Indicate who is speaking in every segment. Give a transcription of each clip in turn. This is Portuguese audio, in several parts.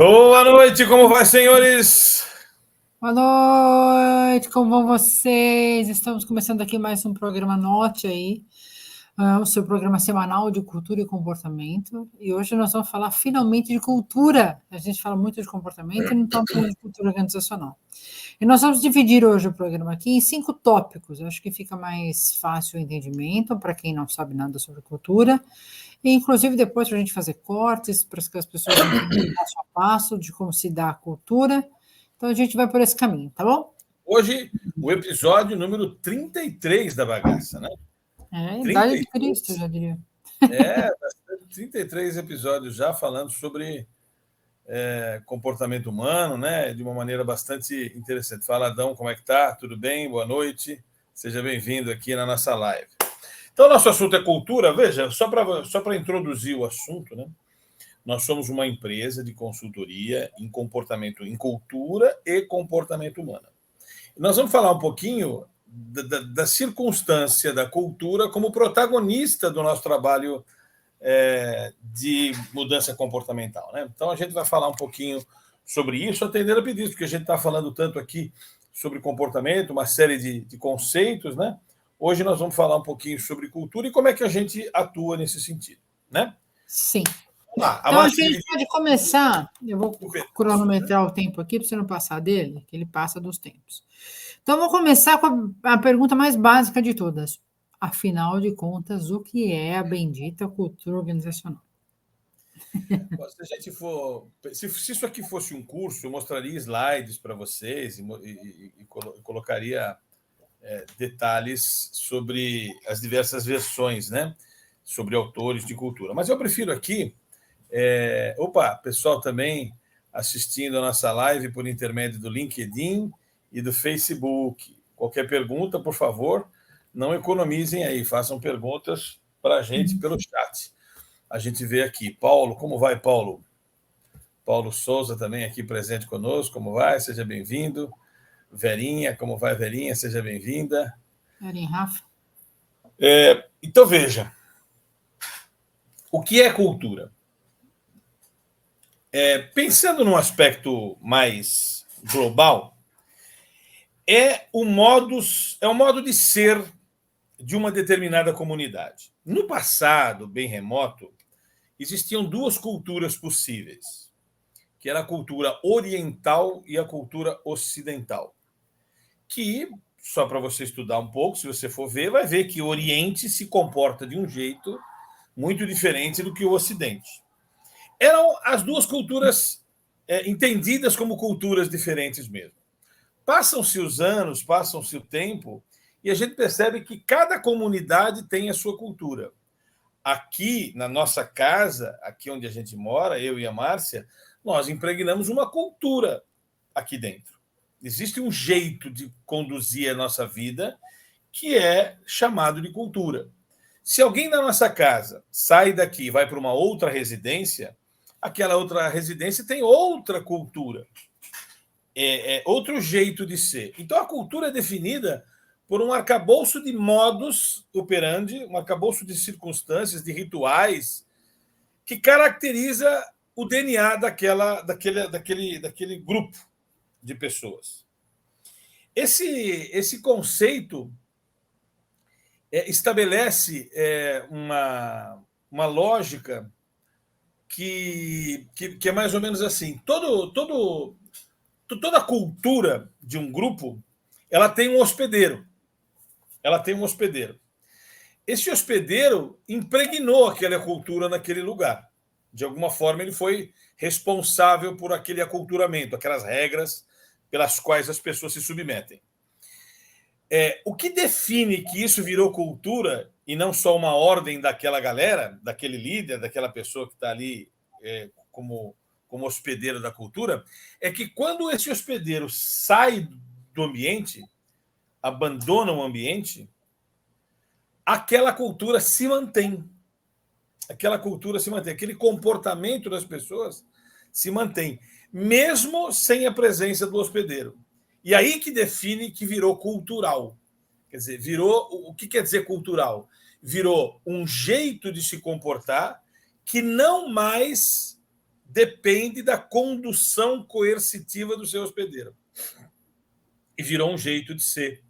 Speaker 1: Boa noite, como vai, senhores?
Speaker 2: Boa noite, como vão vocês? Estamos começando aqui mais um programa Note aí, o seu programa semanal de cultura e comportamento. E hoje nós vamos falar finalmente de cultura. A gente fala muito de comportamento e não estamos falando de cultura organizacional. E nós vamos dividir hoje o programa aqui em 5 tópicos. Eu acho que fica mais fácil o entendimento para quem não sabe nada sobre cultura. E, inclusive, depois para a gente fazer cortes, para que as pessoas entendam passo a passo de como se dá a cultura. Então, a gente vai por esse caminho, tá bom?
Speaker 1: Hoje, o episódio número 33 da bagaça, né?
Speaker 2: Idade de
Speaker 1: 33.
Speaker 2: Cristo, já diria.
Speaker 1: 33 episódios já falando sobre comportamento humano, né? De uma maneira bastante interessante. Fala, Adão, como é que tá? Tudo bem? Boa noite. Seja bem-vindo aqui na nossa live. Então, nosso assunto é cultura. Veja, só para introduzir o assunto, né? Nós somos uma empresa de consultoria em comportamento, em cultura e comportamento humano. Nós vamos falar um pouquinho da circunstância da cultura como protagonista do nosso trabalho de mudança comportamental, né? Então, a gente vai falar um pouquinho sobre isso, atendendo a pedidos, porque a gente está falando tanto aqui sobre comportamento, uma série de conceitos, né? Hoje nós vamos falar um pouquinho sobre cultura e como é que a gente atua nesse sentido, né?
Speaker 2: Sim.
Speaker 1: Lá,
Speaker 2: Então, a gente pode começar. Eu vou cronometrar o tempo aqui para você não passar dele, que ele passa dos tempos. Então, vou começar com a pergunta mais básica de todas. Afinal de contas, o que é a bendita cultura organizacional?
Speaker 1: Se a gente for. Se isso aqui fosse um curso, eu mostraria slides para vocês e colocaria detalhes sobre as diversas versões, né? Sobre autores de cultura. Mas eu prefiro aqui. Pessoal também assistindo a nossa live por intermédio do LinkedIn e do Facebook. Qualquer pergunta, por favor, não economizem aí, façam perguntas para a gente pelo chat. A gente vê aqui. Paulo, como vai, Paulo? Paulo Souza também aqui presente conosco. Como vai? Seja bem-vindo. Verinha, como vai, Verinha? Seja bem-vinda.
Speaker 2: Erin Rafa.
Speaker 1: Então, veja. O que é cultura? Pensando num aspecto mais global, é o modo de ser de uma determinada comunidade. No passado, bem remoto, existiam duas culturas possíveis, que era a cultura oriental e a cultura ocidental. Que, só para você estudar um pouco, se você for ver, vai ver que o Oriente se comporta de um jeito muito diferente do que o Ocidente. Eram as duas culturas entendidas como culturas diferentes mesmo. Passam-se os anos, passam-se o tempo, e a gente percebe que cada comunidade tem a sua cultura. Aqui, na nossa casa, aqui onde a gente mora, eu e a Márcia, nós impregnamos uma cultura aqui dentro. Existe um jeito de conduzir a nossa vida que é chamado de cultura. Se alguém da nossa casa sai daqui e vai para uma outra residência, aquela outra residência tem outra cultura, outro jeito de ser. Então, a cultura é definida por um arcabouço de modus operandi, um arcabouço de circunstâncias, de rituais, que caracteriza o DNA daquele grupo de pessoas. Esse conceito estabelece uma lógica que é mais ou menos assim. Toda a cultura de um grupo ela tem um hospedeiro. Esse hospedeiro impregnou aquela cultura naquele lugar. De alguma forma, ele foi responsável por aquele aculturamento, aquelas regras pelas quais as pessoas se submetem. O que define que isso virou cultura e não só uma ordem daquela galera, daquele líder, daquela pessoa que está ali como hospedeiro da cultura, é que quando esse hospedeiro sai do ambiente, abandona o ambiente, aquela cultura se mantém. Aquele comportamento das pessoas se mantém, mesmo sem a presença do hospedeiro. E aí que define que virou cultural. Quer dizer, o que quer dizer cultural? Virou um jeito de se comportar que não mais depende da condução coercitiva do seu hospedeiro. E virou um jeito de ser.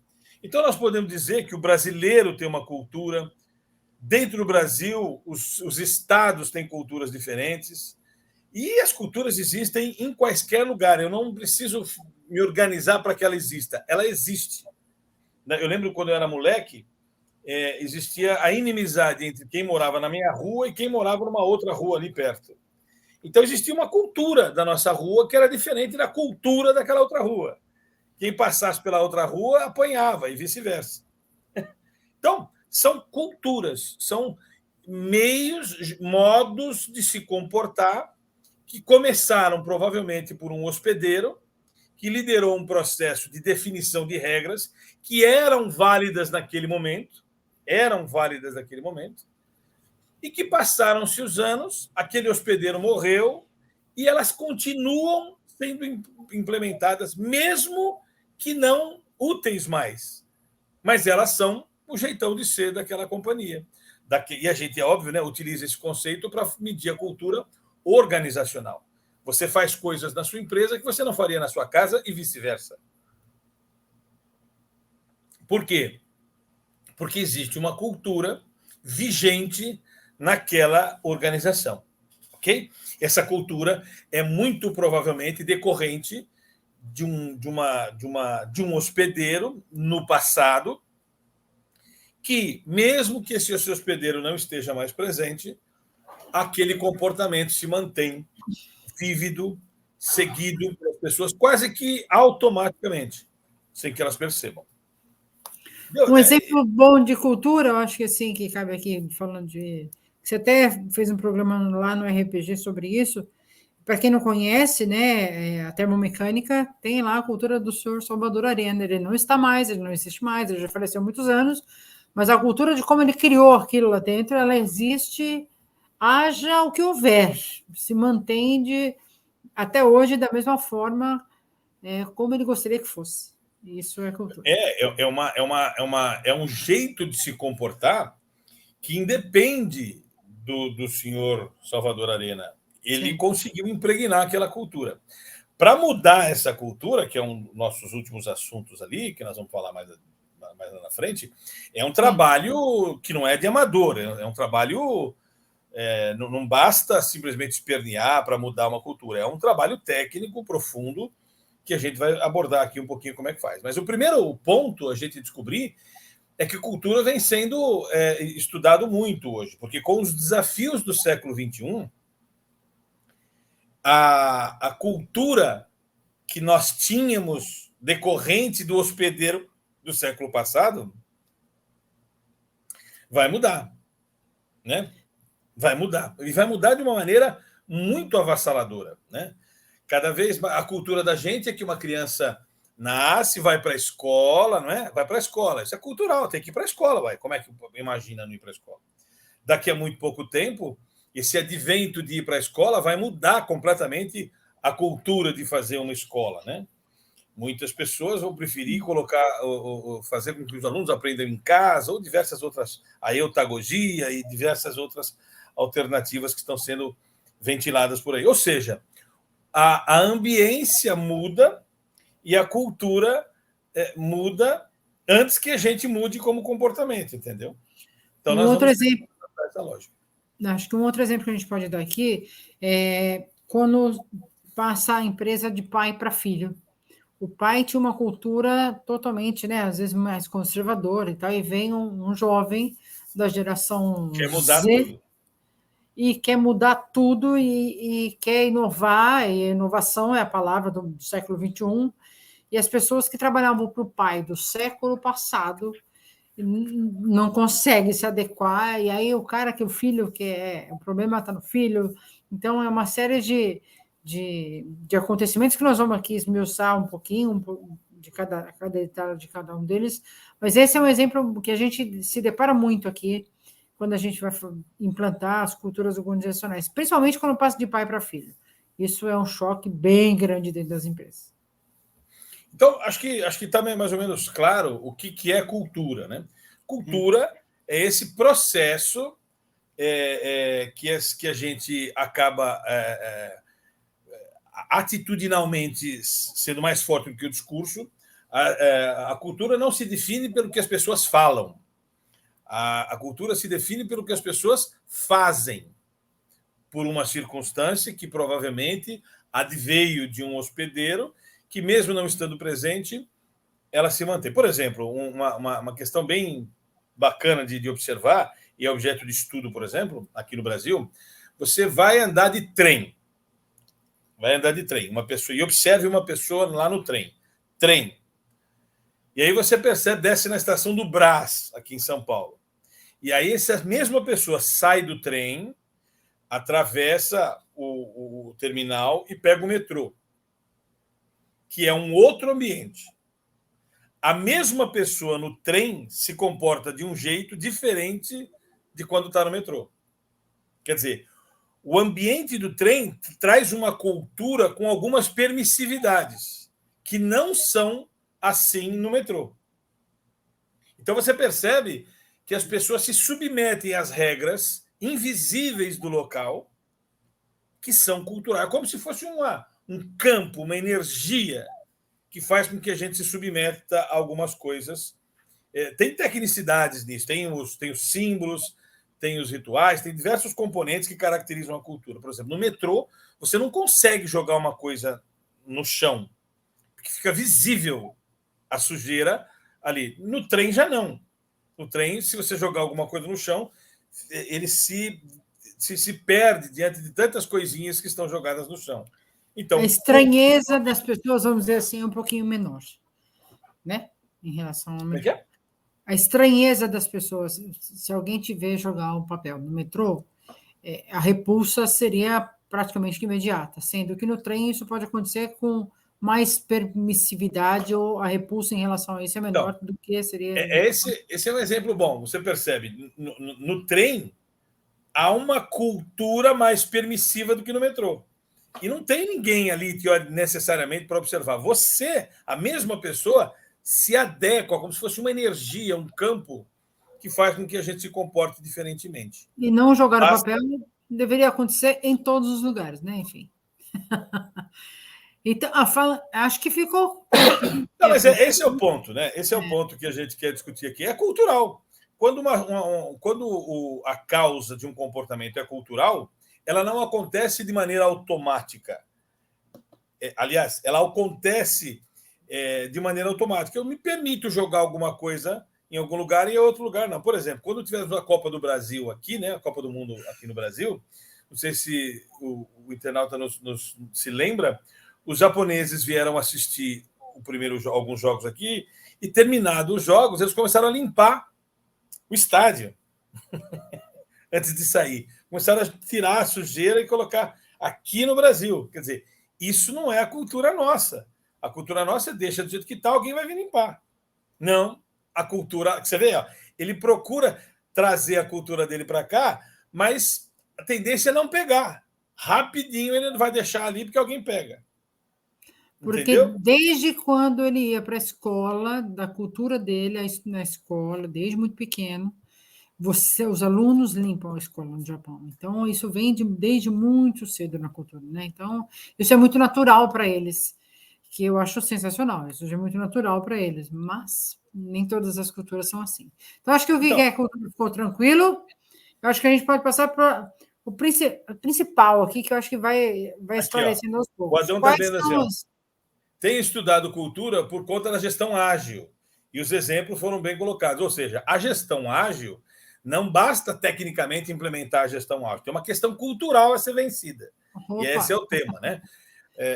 Speaker 1: Então, nós podemos dizer que o brasileiro tem uma cultura. Dentro do Brasil, os estados têm culturas diferentes. E as culturas existem em quaisquer lugar. Eu não preciso me organizar para que ela exista. Ela existe. Eu lembro quando eu era moleque, existia a inimizade entre quem morava na minha rua e quem morava numa outra rua ali perto. Então, existia uma cultura da nossa rua que era diferente da cultura daquela outra rua. Quem passasse pela outra rua apanhava e vice-versa. Então, são culturas, são meios, modos de se comportar que começaram provavelmente por um hospedeiro que liderou um processo de definição de regras que eram válidas naquele momento, e que passaram-se os anos, aquele hospedeiro morreu e elas continuam sendo implementadas, mesmo que não úteis mais. Mas elas são o jeitão de ser daquela companhia. E a gente, é óbvio, né, utiliza esse conceito para medir a cultura organizacional. Você faz coisas na sua empresa que você não faria na sua casa e vice-versa. Por quê? Porque existe uma cultura vigente naquela organização. Ok? Essa cultura é muito provavelmente decorrente de um hospedeiro no passado que, mesmo que esse hospedeiro não esteja mais presente, aquele comportamento se mantém vívido, seguido pelas pessoas quase que automaticamente, sem que elas percebam.
Speaker 2: Um exemplo bom de cultura, eu acho que assim, que cabe aqui falando de... Você até fez um programa lá no RPG sobre isso. Para quem não conhece, né, a termomecânica tem lá a cultura do senhor Salvador Arena. Ele não está mais, ele não existe mais, ele já faleceu há muitos anos, mas a cultura de como ele criou aquilo lá dentro, ela existe, haja o que houver, se mantém até hoje da mesma forma como ele gostaria que fosse. Isso é cultura.
Speaker 1: É um jeito de se comportar que independe do senhor Salvador Arena. Ele conseguiu impregnar aquela cultura. Para mudar essa cultura, que é um dos nossos últimos assuntos ali, que nós vamos falar mais lá na frente, é um trabalho que não é de amador, é um trabalho... não basta simplesmente espernear para mudar uma cultura, é um trabalho técnico profundo que a gente vai abordar aqui um pouquinho como é que faz. Mas o primeiro ponto a gente descobrir é que cultura vem sendo estudado muito hoje, porque com os desafios do século XXI, a cultura que nós tínhamos decorrente do hospedeiro do século passado vai mudar, né? Vai mudar. E vai mudar de uma maneira muito avassaladora, né? Cada vez mais a cultura da gente é que uma criança nasce, vai para a escola, não é? Vai para a escola. Isso é cultural, tem que ir para a escola, vai. Como é que imagina não ir para a escola? Daqui a muito pouco tempo, esse advento de ir para a escola vai mudar completamente a cultura de fazer uma escola, né? Muitas pessoas vão preferir fazer com que os alunos aprendam em casa ou diversas outras, a eutagogia e diversas outras alternativas que estão sendo ventiladas por aí. Ou seja, a ambiência muda e a cultura muda antes que a gente mude como comportamento, entendeu?
Speaker 2: Então, nós outro exemplo, acho que um outro exemplo que a gente pode dar aqui é quando passa a empresa de pai para filho. O pai tinha uma cultura totalmente, né, às vezes mais conservadora e tal, e vem um jovem da geração Z e quer mudar tudo e quer inovar, e inovação é a palavra do século XXI, e as pessoas que trabalhavam para o pai do século passado não conseguem se adequar, e aí o filho o problema está no filho. Então é uma série de acontecimentos que nós vamos aqui esmiuçar um pouquinho de cada detalhe de cada um deles, mas esse é um exemplo que a gente se depara muito aqui quando a gente vai implantar as culturas organizacionais, principalmente quando passa de pai para filho. Isso é um choque bem grande dentro das empresas.
Speaker 1: Então, acho que está mais ou menos claro o que é cultura, né? Cultura é esse processo que a gente acaba atitudinalmente sendo mais forte do que o discurso, a cultura não se define pelo que as pessoas falam. A cultura se define pelo que as pessoas fazem, por uma circunstância que provavelmente adveio de um hospedeiro que, mesmo não estando presente, ela se mantém. Por exemplo, uma questão bem bacana de observar, e é objeto de estudo, por exemplo, aqui no Brasil, você vai andar de trem. Uma pessoa, e observe uma pessoa lá no trem. E aí você percebe, desce na estação do Brás, aqui em São Paulo. E aí essa mesma pessoa sai do trem, atravessa o terminal e pega o metrô, que é um outro ambiente. A mesma pessoa no trem se comporta de um jeito diferente de quando está no metrô. Quer dizer, o ambiente do trem traz uma cultura com algumas permissividades, que não são assim no metrô. Então você percebe que as pessoas se submetem às regras invisíveis do local, que são culturais, como se fosse um campo, uma energia que faz com que a gente se submeta a algumas coisas. Tem tecnicidades nisso, tem os símbolos, tem os rituais, tem diversos componentes que caracterizam a cultura. Por exemplo, no metrô, você não consegue jogar uma coisa no chão, porque fica visível a sujeira ali. No trem já não. No trem, se você jogar alguma coisa no chão, ele se perde diante de tantas coisinhas que estão jogadas no chão. Então,
Speaker 2: a estranheza das pessoas, vamos dizer assim, é um pouquinho menor, né? Em relação ao metrô. A estranheza das pessoas, se alguém te ver jogar um papel no metrô, a repulsa seria praticamente imediata, sendo que no trem isso pode acontecer com mais permissividade, ou a repulsa em relação a isso é menor do que seria...
Speaker 1: Esse é um exemplo bom. Você percebe, no trem, há uma cultura mais permissiva do que no metrô. E não tem ninguém ali necessariamente para observar. Você, a mesma pessoa, se adequa como se fosse uma energia, um campo que faz com que a gente se comporte diferentemente.
Speaker 2: E não jogar o papel deveria acontecer em todos os lugares, né? Enfim. Então, acho que ficou...
Speaker 1: Não, mas esse é o ponto, né? Esse é o ponto que a gente quer discutir aqui. É cultural. Quando a causa de um comportamento é cultural, ela não acontece de maneira automática. Aliás, ela acontece de maneira automática. Eu me permito jogar alguma coisa em algum lugar e em outro lugar não. Por exemplo, quando tivemos a Copa do Brasil aqui, né, a Copa do Mundo aqui no Brasil, não sei se o internauta se lembra, os japoneses vieram assistir alguns jogos aqui e, terminados os jogos, eles começaram a limpar o estádio antes de sair. Começaram a tirar a sujeira e colocar aqui no Brasil. Quer dizer, isso não é a cultura nossa. A cultura nossa deixa do jeito que está, alguém vai vir limpar. Não, a cultura... Você vê, ó, ele procura trazer a cultura dele para cá, mas a tendência é não pegar. Rapidinho ele vai deixar ali porque alguém pega.
Speaker 2: Porque
Speaker 1: entendeu?
Speaker 2: Desde quando ele ia para a escola, da cultura dele na escola, desde muito pequeno, os alunos limpam a escola no Japão. Então, isso vem desde muito cedo na cultura, né? Então, isso é muito natural para eles, que eu acho sensacional. Isso é muito natural para eles, mas nem todas as culturas são assim. Então, acho que o Guilherme ficou tranquilo. Eu acho que a gente pode passar para o principal aqui, que eu acho que vai esclarecendo aos poucos.
Speaker 1: O Adão está vendo assim, tem estudado cultura por conta da gestão ágil. E os exemplos foram bem colocados. Ou seja, a gestão ágil não basta tecnicamente implementar a gestão ágil. Tem uma questão cultural a ser vencida. Opa. E esse é o tema, né?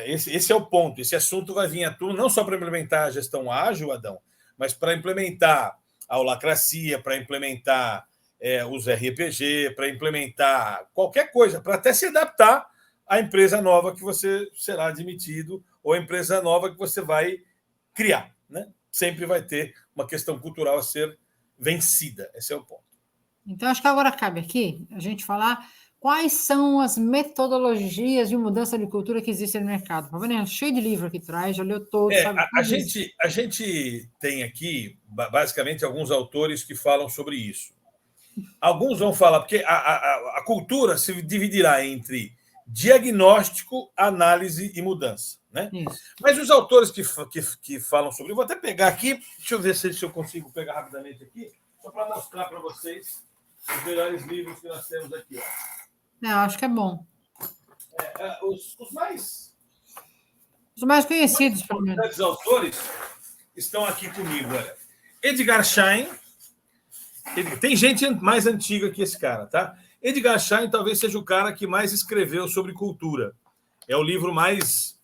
Speaker 1: Esse é o ponto. Esse assunto vai vir à tona não só para implementar a gestão ágil, Adão, mas para implementar a holacracia, para implementar os RPG, para implementar qualquer coisa, para até se adaptar à empresa nova que você será admitido ou a empresa nova que você vai criar, né? Sempre vai ter uma questão cultural a ser vencida. Esse é o ponto.
Speaker 2: Então, acho que agora cabe aqui a gente falar quais são as metodologias de mudança de cultura que existem no mercado. Tá vendo? Cheio de livro aqui atrás, já leu todos.
Speaker 1: A gente tem aqui, basicamente, alguns autores que falam sobre isso. Alguns vão falar, porque a cultura se dividirá entre diagnóstico, análise e mudança. Né? Mas os autores que falam sobre... Eu vou até pegar aqui, deixa eu ver se eu consigo pegar rapidamente aqui, só para mostrar para vocês os melhores livros que nós temos aqui. Ó.
Speaker 2: Eu acho que é bom.
Speaker 1: Os mais
Speaker 2: conhecidos, pelo menos.
Speaker 1: Os autores estão aqui comigo. Olha. Edgar Schein. Tem gente mais antiga que esse cara, tá? Edgar Schein talvez seja o cara que mais escreveu sobre cultura. É o livro mais,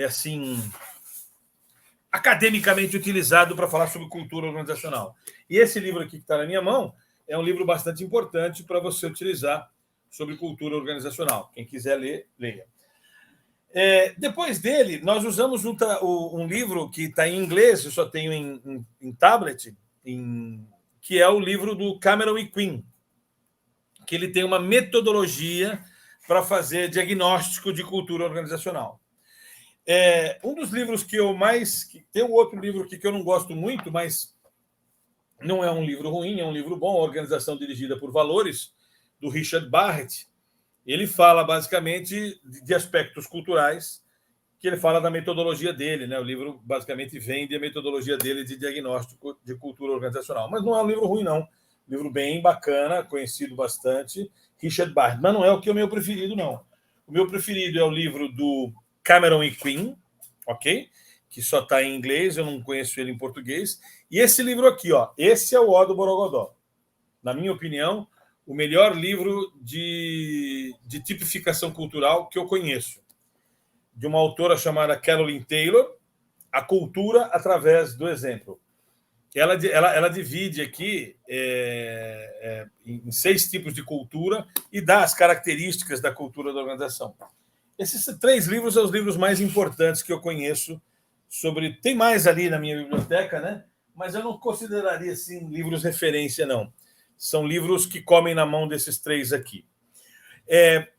Speaker 1: assim, academicamente utilizado para falar sobre cultura organizacional. E esse livro aqui que está na minha mão é um livro bastante importante para você utilizar sobre cultura organizacional. Quem quiser ler, leia. Depois dele, nós usamos um livro que está em inglês, eu só tenho em tablet, que é o livro do Cameron e Quinn, que ele tem uma metodologia para fazer diagnóstico de cultura organizacional. Um dos livros que eu mais... Tem um outro livro aqui que eu não gosto muito, mas não é um livro ruim, é um livro bom, Organização Dirigida por Valores, do Richard Barrett. Ele fala, basicamente, de aspectos culturais, que ele fala da metodologia dele. Né? O livro, basicamente, vende a metodologia dele de diagnóstico de cultura organizacional. Mas não é um livro ruim, não. Um livro bem bacana, conhecido bastante, Richard Barrett. Mas não é o meu preferido, não. O meu preferido é o livro do Cameron e Quinn, ok? Que só está em inglês, eu não conheço ele em português. E esse livro aqui, ó, esse é o O do Borogodó. Na minha opinião, o melhor livro de tipificação cultural que eu conheço, de uma autora chamada Caroline Taylor, A Cultura através do Exemplo. Ela divide aqui em 6 tipos de cultura e dá as características da cultura da organização. Esses 3 livros são os livros mais importantes que eu conheço sobre... Tem mais ali na minha biblioteca, né? Mas eu não consideraria assim, livros referência, não. São livros que comem na mão desses 3 aqui.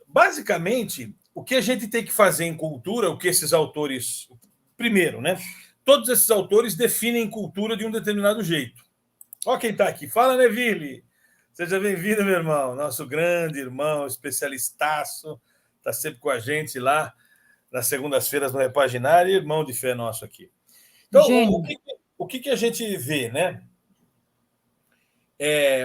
Speaker 1: Basicamente, o que a gente tem que fazer em cultura, o que esses autores... Primeiro, né? Todos esses autores definem cultura de um determinado jeito. Olha quem está aqui. Fala, Neville. Seja bem-vindo, meu irmão. Nosso grande irmão, especialistaço. Está sempre com a gente lá nas segundas-feiras no Repaginar, irmão de fé nosso aqui. Então, o que a gente vê, né?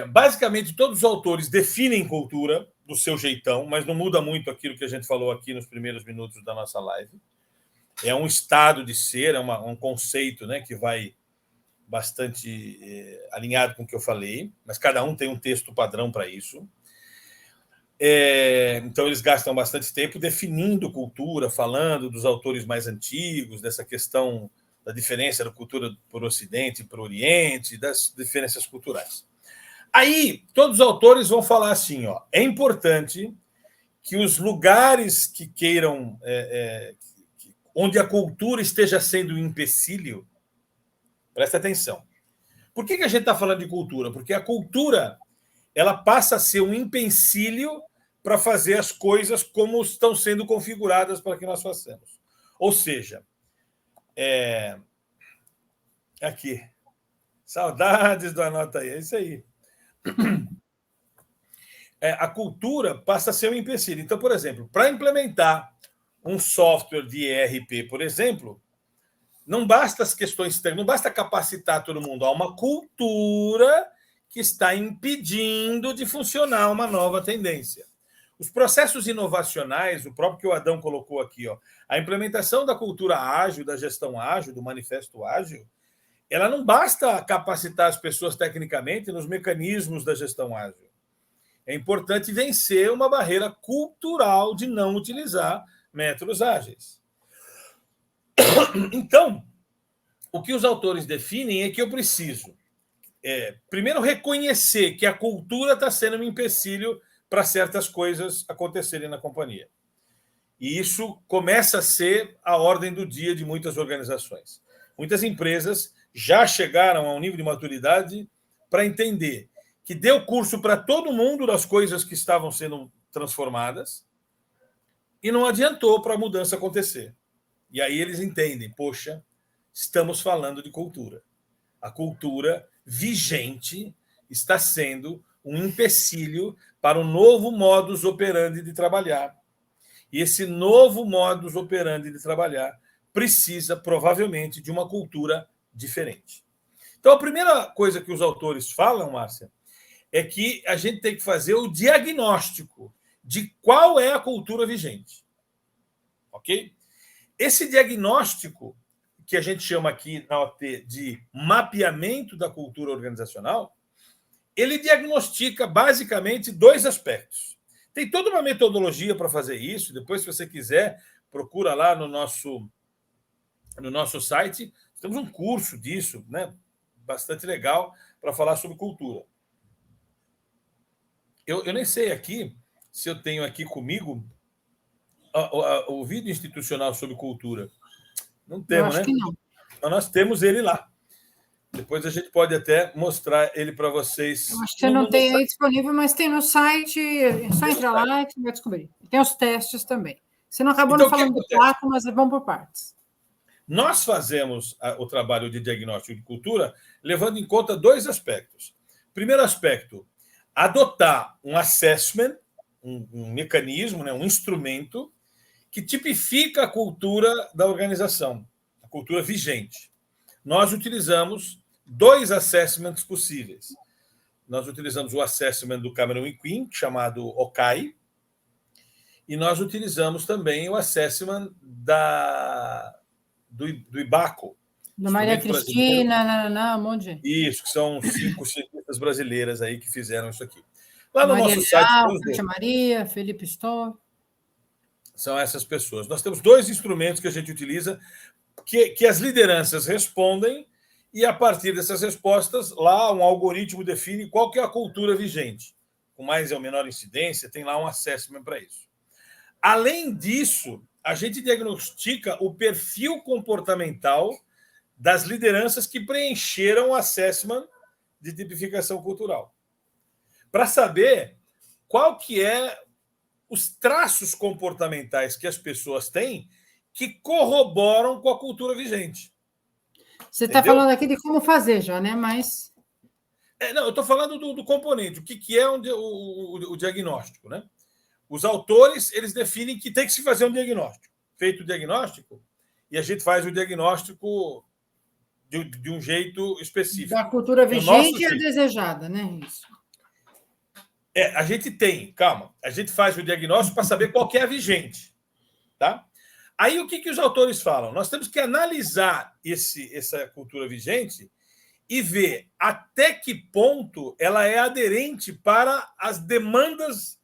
Speaker 1: Basicamente, todos os autores definem cultura do seu jeitão, mas não muda muito aquilo que a gente falou aqui nos primeiros minutos da nossa live. É um estado de ser, um conceito, né, que vai bastante alinhado com o que eu falei, mas cada um tem um texto padrão para isso. Então, eles gastam bastante tempo definindo cultura, falando dos autores mais antigos, dessa questão da diferença da cultura por Ocidente e por Oriente, das diferenças culturais. Aí, todos os autores vão falar assim, ó, é importante que os lugares que queiram... onde a cultura esteja sendo um empecilho, presta atenção. Por que a gente está falando de cultura? Porque a cultura ela passa a ser um empecilho para fazer as coisas como estão sendo configuradas para que nós façamos. Ou seja, aqui, saudades do Anota aí, é isso aí. A cultura passa a ser um empecilho. Então, por exemplo, para implementar um software de ERP, por exemplo, não basta as questões técnicas, não basta capacitar todo mundo. Há uma cultura que está impedindo de funcionar uma nova tendência. Os processos inovacionais, o próprio que o Adão colocou aqui, ó, a implementação da cultura ágil, da gestão ágil, do manifesto ágil, ela não basta capacitar as pessoas tecnicamente nos mecanismos da gestão ágil. É importante vencer uma barreira cultural de não utilizar métodos ágeis. Então, o que os autores definem é que eu preciso, primeiro, reconhecer que a cultura está sendo um empecilho para certas coisas acontecerem na companhia. E isso começa a ser a ordem do dia de muitas organizações. Muitas empresas já chegaram a um nível de maturidade para entender que deu curso para todo mundo das coisas que estavam sendo transformadas e não adiantou para a mudança acontecer. E aí eles entendem, poxa, estamos falando de cultura. A cultura vigente está sendo um empecilho para um novo modus operandi de trabalhar. E esse novo modus operandi de trabalhar precisa, provavelmente, de uma cultura diferente. Então, a primeira coisa que os autores falam, Márcia, é que a gente tem que fazer o diagnóstico de qual é a cultura vigente. Ok? Esse diagnóstico, que a gente chama aqui na OT de mapeamento da cultura organizacional, ele diagnostica basicamente dois aspectos. Tem toda uma metodologia para fazer isso. Depois, se você quiser, procura lá no nosso site. Temos um curso disso, né? Bastante legal, para falar sobre cultura. Eu nem sei aqui se eu tenho aqui comigo o vídeo institucional sobre cultura. Não temos, né?
Speaker 2: Que não.
Speaker 1: Então, nós temos ele lá. Depois a gente pode até mostrar ele para vocês.
Speaker 2: Eu acho que você não tem aí disponível, mas tem no site. É só entrar lá e você vai descobrir. Tem os testes também. Você não acabou não falando do placo, mas vamos por partes.
Speaker 1: Nós fazemos o trabalho de diagnóstico de cultura levando em conta dois aspectos. Primeiro aspecto, adotar um assessment, um mecanismo, né, um instrumento que tipifica a cultura da organização, a cultura vigente. Nós utilizamos dois assessments possíveis. Nós utilizamos o assessment do Cameron e Quinn, chamado OCAI, e nós utilizamos também o assessment do IBACO.
Speaker 2: Do Maria Cristina, um monte de...
Speaker 1: Isso, que são 5 cientistas brasileiras aí que fizeram isso aqui. Lá no
Speaker 2: Maria
Speaker 1: nosso site...
Speaker 2: Kátia Maria, Felipe Stoll.
Speaker 1: São essas pessoas. Nós temos dois instrumentos que a gente utiliza que as lideranças respondem e, a partir dessas respostas, lá um algoritmo define qual que é a cultura vigente. Com mais ou menor incidência, tem lá um assessment para isso. Além disso, a gente diagnostica o perfil comportamental das lideranças que preencheram o assessment de tipificação cultural, para saber qual que é os traços comportamentais que as pessoas têm que corroboram com a cultura vigente.
Speaker 2: Você está falando aqui de como fazer já, né? Mas...
Speaker 1: Não, eu estou falando do componente, o que é o diagnóstico, né? Os autores, eles definem que tem que se fazer um diagnóstico. Feito o diagnóstico, e a gente faz o diagnóstico de um jeito específico.
Speaker 2: Da cultura vigente e a desejada, né? Isso.
Speaker 1: A gente a gente faz o diagnóstico para saber qual que é a vigente. Tá? Aí o que os autores falam? Nós temos que analisar essa cultura vigente e ver até que ponto ela é aderente para as demandas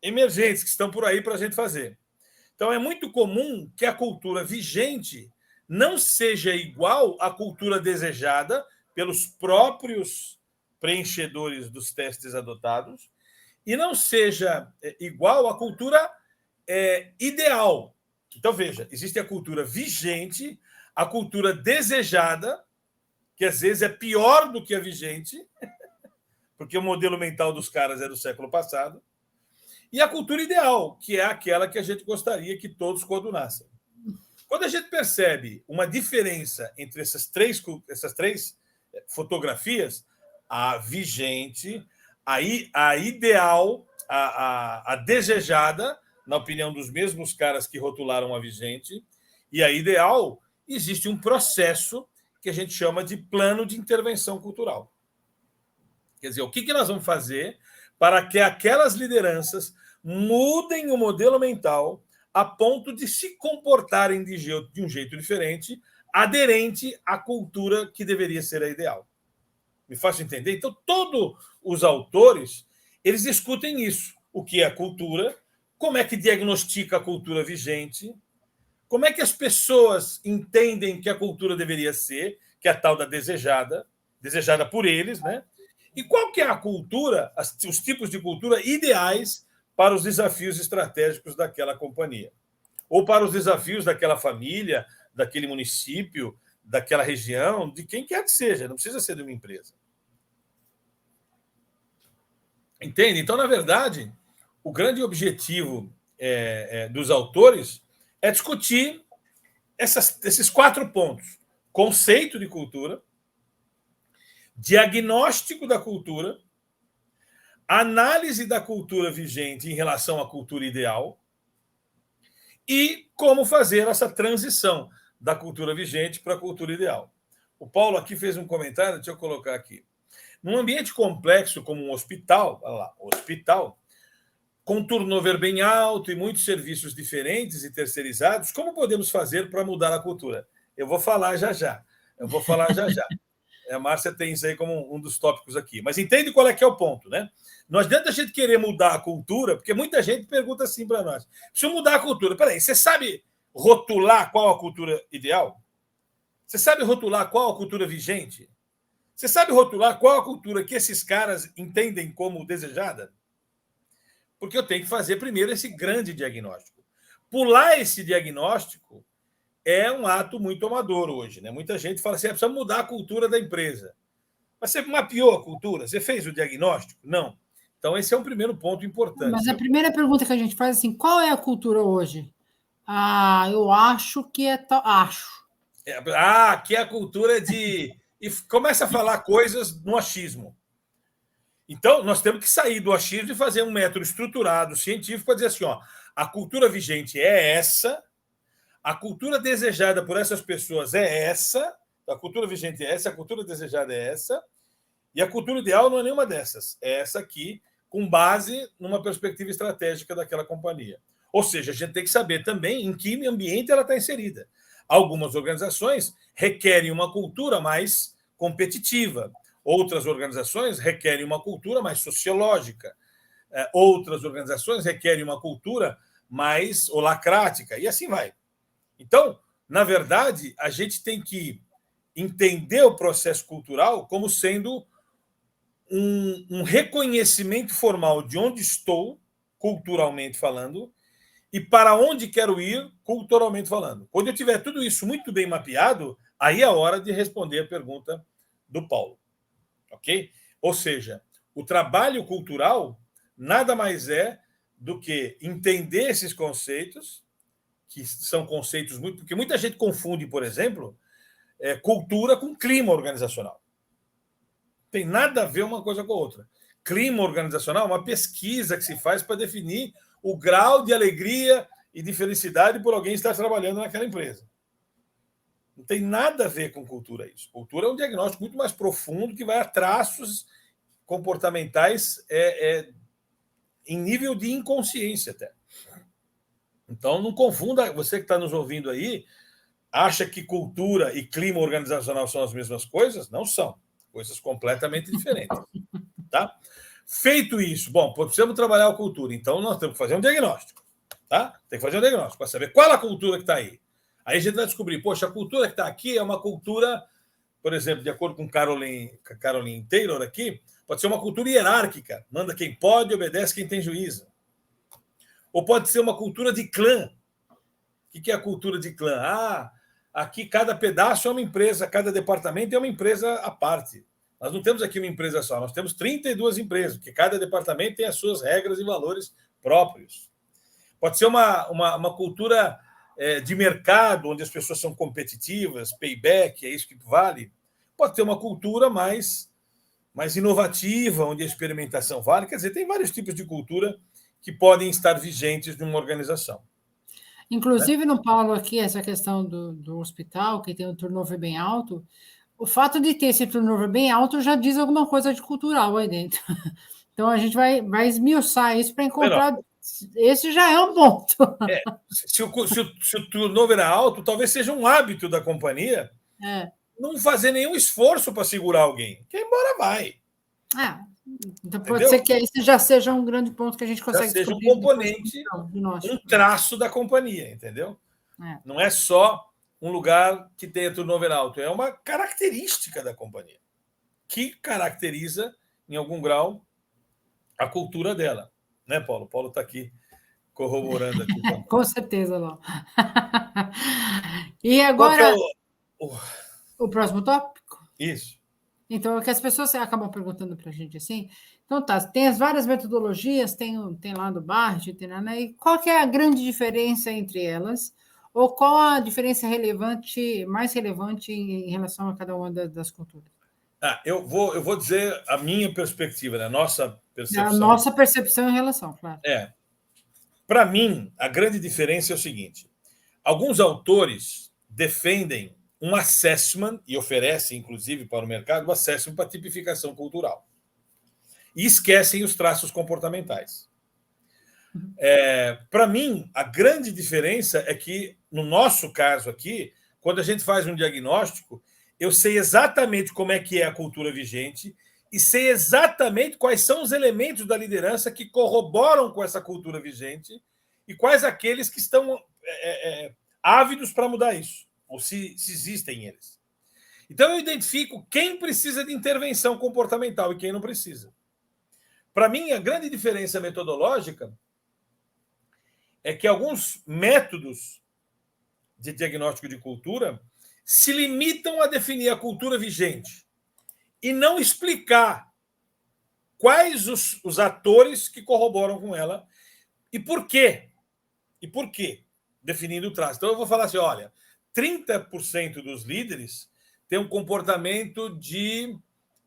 Speaker 1: emergentes que estão por aí para a gente fazer. Então, é muito comum que a cultura vigente não seja igual à cultura desejada pelos próprios preenchedores dos testes adotados e não seja igual à cultura ideal. Então, veja, existe a cultura vigente, a cultura desejada, que às vezes é pior do que a vigente, porque o modelo mental dos caras é do século passado, e a cultura ideal, que é aquela que a gente gostaria que todos coadunassem. Quando a gente percebe uma diferença entre essas três fotografias, a vigente, a ideal, a desejada, na opinião dos mesmos caras que rotularam a vigente, e a ideal, existe um processo que a gente chama de plano de intervenção cultural. Quer dizer, o que nós vamos fazer para que aquelas lideranças mudem o modelo mental a ponto de se comportarem de um jeito diferente, aderente à cultura que deveria ser a ideal. Me faço entender? Então, todos os autores, eles discutem isso. O que é a cultura, como é que diagnostica a cultura vigente, como é que as pessoas entendem que a cultura deveria ser, que é a tal da desejada por eles, né? E qual que é a cultura, os tipos de cultura ideais para os desafios estratégicos daquela companhia? Ou para os desafios daquela família, daquele município, daquela região, de quem quer que seja, não precisa ser de uma empresa. Entende? Então, na verdade, o grande objetivo dos autores é discutir esses 4 pontos. Conceito de cultura, diagnóstico da cultura, análise da cultura vigente em relação à cultura ideal, e como fazer essa transição da cultura vigente para a cultura ideal. O Paulo aqui fez um comentário, deixa eu colocar aqui. Num ambiente complexo como um hospital, olha lá, hospital, com turnover bem alto e muitos serviços diferentes e terceirizados, como podemos fazer para mudar a cultura? Eu vou falar já já. A Márcia tem isso aí como um dos tópicos aqui. Mas entende qual é que é o ponto, né? Não adianta a gente querer mudar a cultura, porque muita gente pergunta assim para nós. Preciso mudar a cultura. Peraí, você sabe rotular qual a cultura ideal? Você sabe rotular qual a cultura vigente? Você sabe rotular qual a cultura que esses caras entendem como desejada? Porque eu tenho que fazer primeiro esse grande diagnóstico. Pular esse diagnóstico é um ato muito amador hoje, né? Muita gente fala assim: precisa mudar a cultura da empresa. Mas você mapeou a cultura? Você fez o diagnóstico? Não. Então, esse é um primeiro ponto importante.
Speaker 2: Mas a primeira pergunta que a gente faz é assim: qual é a cultura hoje? Eu acho que é tal. Acho.
Speaker 1: Que é a cultura de. E começa a falar coisas no achismo. Então, nós temos que sair do achismo e fazer um método estruturado, científico, para dizer assim: a cultura vigente é essa, a cultura desejada por essas pessoas é essa, a cultura vigente é essa, a cultura desejada é essa, e a cultura ideal não é nenhuma dessas. É essa aqui, com base numa perspectiva estratégica daquela companhia. Ou seja, a gente tem que saber também em que ambiente ela está inserida. Algumas organizações requerem uma cultura mais competitiva, outras organizações requerem uma cultura mais sociológica, outras organizações requerem uma cultura mais holacrática, e assim vai. Então, na verdade, a gente tem que entender o processo cultural como sendo um reconhecimento formal de onde estou, culturalmente falando, e para onde quero ir, culturalmente falando. Quando eu tiver tudo isso muito bem mapeado, aí é a hora de responder a pergunta do Paulo. Ok? Ou seja, o trabalho cultural nada mais é do que entender esses conceitos, que são conceitos muito. Porque muita gente confunde, por exemplo, cultura com clima organizacional. Tem nada a ver uma coisa com a outra. Clima organizacional é uma pesquisa que se faz para definir o grau de alegria e de felicidade por alguém estar trabalhando naquela empresa. Não tem nada a ver com cultura isso. Cultura é um diagnóstico muito mais profundo que vai a traços comportamentais em nível de inconsciência até. Então, não confunda, você que está nos ouvindo aí, acha que cultura e clima organizacional são as mesmas coisas? Não são. Coisas completamente diferentes. Tá? Feito isso, bom, precisamos trabalhar a cultura, então nós temos que fazer um diagnóstico. Tá? Tem que fazer um diagnóstico para saber qual é a cultura que está aí. Aí a gente vai descobrir, poxa, a cultura que está aqui é uma cultura, por exemplo, de acordo com Caroline Taylor aqui, pode ser uma cultura hierárquica, manda quem pode, obedece quem tem juízo. Ou pode ser uma cultura de clã. O que é a cultura de clã? Aqui cada pedaço é uma empresa, cada departamento é uma empresa à parte. Nós não temos aqui uma empresa só, nós temos 32 empresas, porque cada departamento tem as suas regras e valores próprios. Pode ser uma cultura de mercado, onde as pessoas são competitivas, payback, é isso que vale. Pode ter uma cultura mais inovativa, onde a experimentação vale. Quer dizer, tem vários tipos de cultura que podem estar vigentes numa organização.
Speaker 2: Inclusive, no Paulo aqui, essa questão do hospital, que tem um turnover bem alto, o fato de ter esse turnover bem alto já diz alguma coisa de cultural aí dentro. Então, a gente vai esmiuçar isso para encontrar... Esse já é um ponto.
Speaker 1: Se o turnover é alto, talvez seja um hábito da companhia não fazer nenhum esforço para segurar alguém. Quem embora vai.
Speaker 2: Então pode ser que esse já seja um grande ponto que a gente consegue
Speaker 1: descobrir. Seja um componente, um traço da companhia, entendeu? Não é só um lugar que tenha turnover alto, é uma característica da companhia que caracteriza, em algum grau, a cultura dela. Né, Paulo? Paulo está aqui corroborando. Aqui.
Speaker 2: Com certeza, Ló. E agora, o próximo tópico?
Speaker 1: Isso.
Speaker 2: Então, é que as pessoas acabam perguntando para a gente assim. Então, tá, tem as várias metodologias, tem lá do Barthes, tem lá, né? E qual que é a grande diferença entre elas? Ou qual a diferença mais relevante em relação a cada uma das culturas?
Speaker 1: Eu vou dizer a minha perspectiva, né? A nossa percepção.
Speaker 2: A nossa percepção em relação, claro.
Speaker 1: Para mim, a grande diferença é o seguinte: alguns autores defendem um assessment, e oferecem, inclusive, para o mercado, um assessment para tipificação cultural. E esquecem os traços comportamentais. Para mim, a grande diferença é que, no nosso caso aqui, quando a gente faz um diagnóstico, eu sei exatamente como é que é a cultura vigente e sei exatamente quais são os elementos da liderança que corroboram com essa cultura vigente e quais aqueles que estão ávidos para mudar isso, ou se existem eles. Então, eu identifico quem precisa de intervenção comportamental e quem não precisa. Para mim, a grande diferença metodológica é que alguns métodos de diagnóstico de cultura se limitam a definir a cultura vigente e não explicar quais os atores que corroboram com ela e por quê. E por quê, definindo o traço. Então, eu vou falar assim, olha, 30% dos líderes têm um comportamento de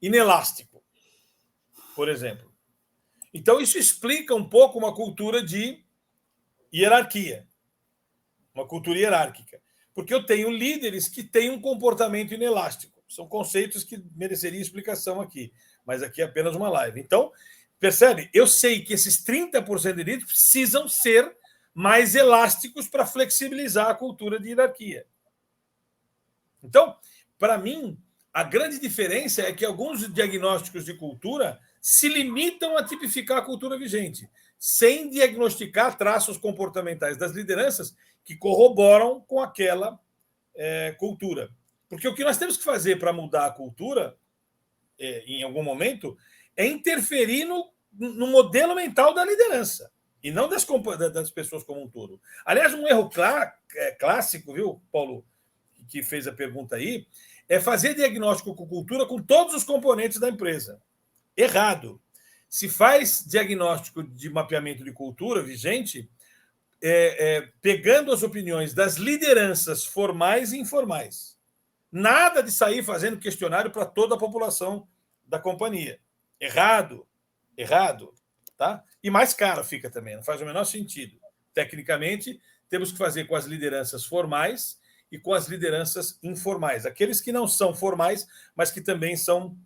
Speaker 1: inelástico, por exemplo. Então, isso explica um pouco uma cultura de hierarquia, uma cultura hierárquica. Porque eu tenho líderes que têm um comportamento inelástico. São conceitos que mereceriam explicação aqui, mas aqui é apenas uma live. Então, percebe? Eu sei que esses 30% de líderes precisam ser mais elásticos para flexibilizar a cultura de hierarquia. Então, para mim, a grande diferença é que alguns diagnósticos de cultura se limitam a tipificar a cultura vigente, sem diagnosticar traços comportamentais das lideranças que corroboram com aquela cultura. Porque o que nós temos que fazer para mudar a cultura, em algum momento, é interferir no modelo mental da liderança, e não das pessoas como um todo. Aliás, um erro clássico, viu, Paulo, que fez a pergunta aí, é fazer diagnóstico com cultura com todos os componentes da empresa. Errado. Se faz diagnóstico de mapeamento de cultura vigente, pegando as opiniões das lideranças formais e informais. Nada de sair fazendo questionário para toda a população da companhia. Errado. Errado. Tá? E mais caro fica também, não faz o menor sentido. Tecnicamente, temos que fazer com as lideranças formais e com as lideranças informais. Aqueles que não são formais, mas que também são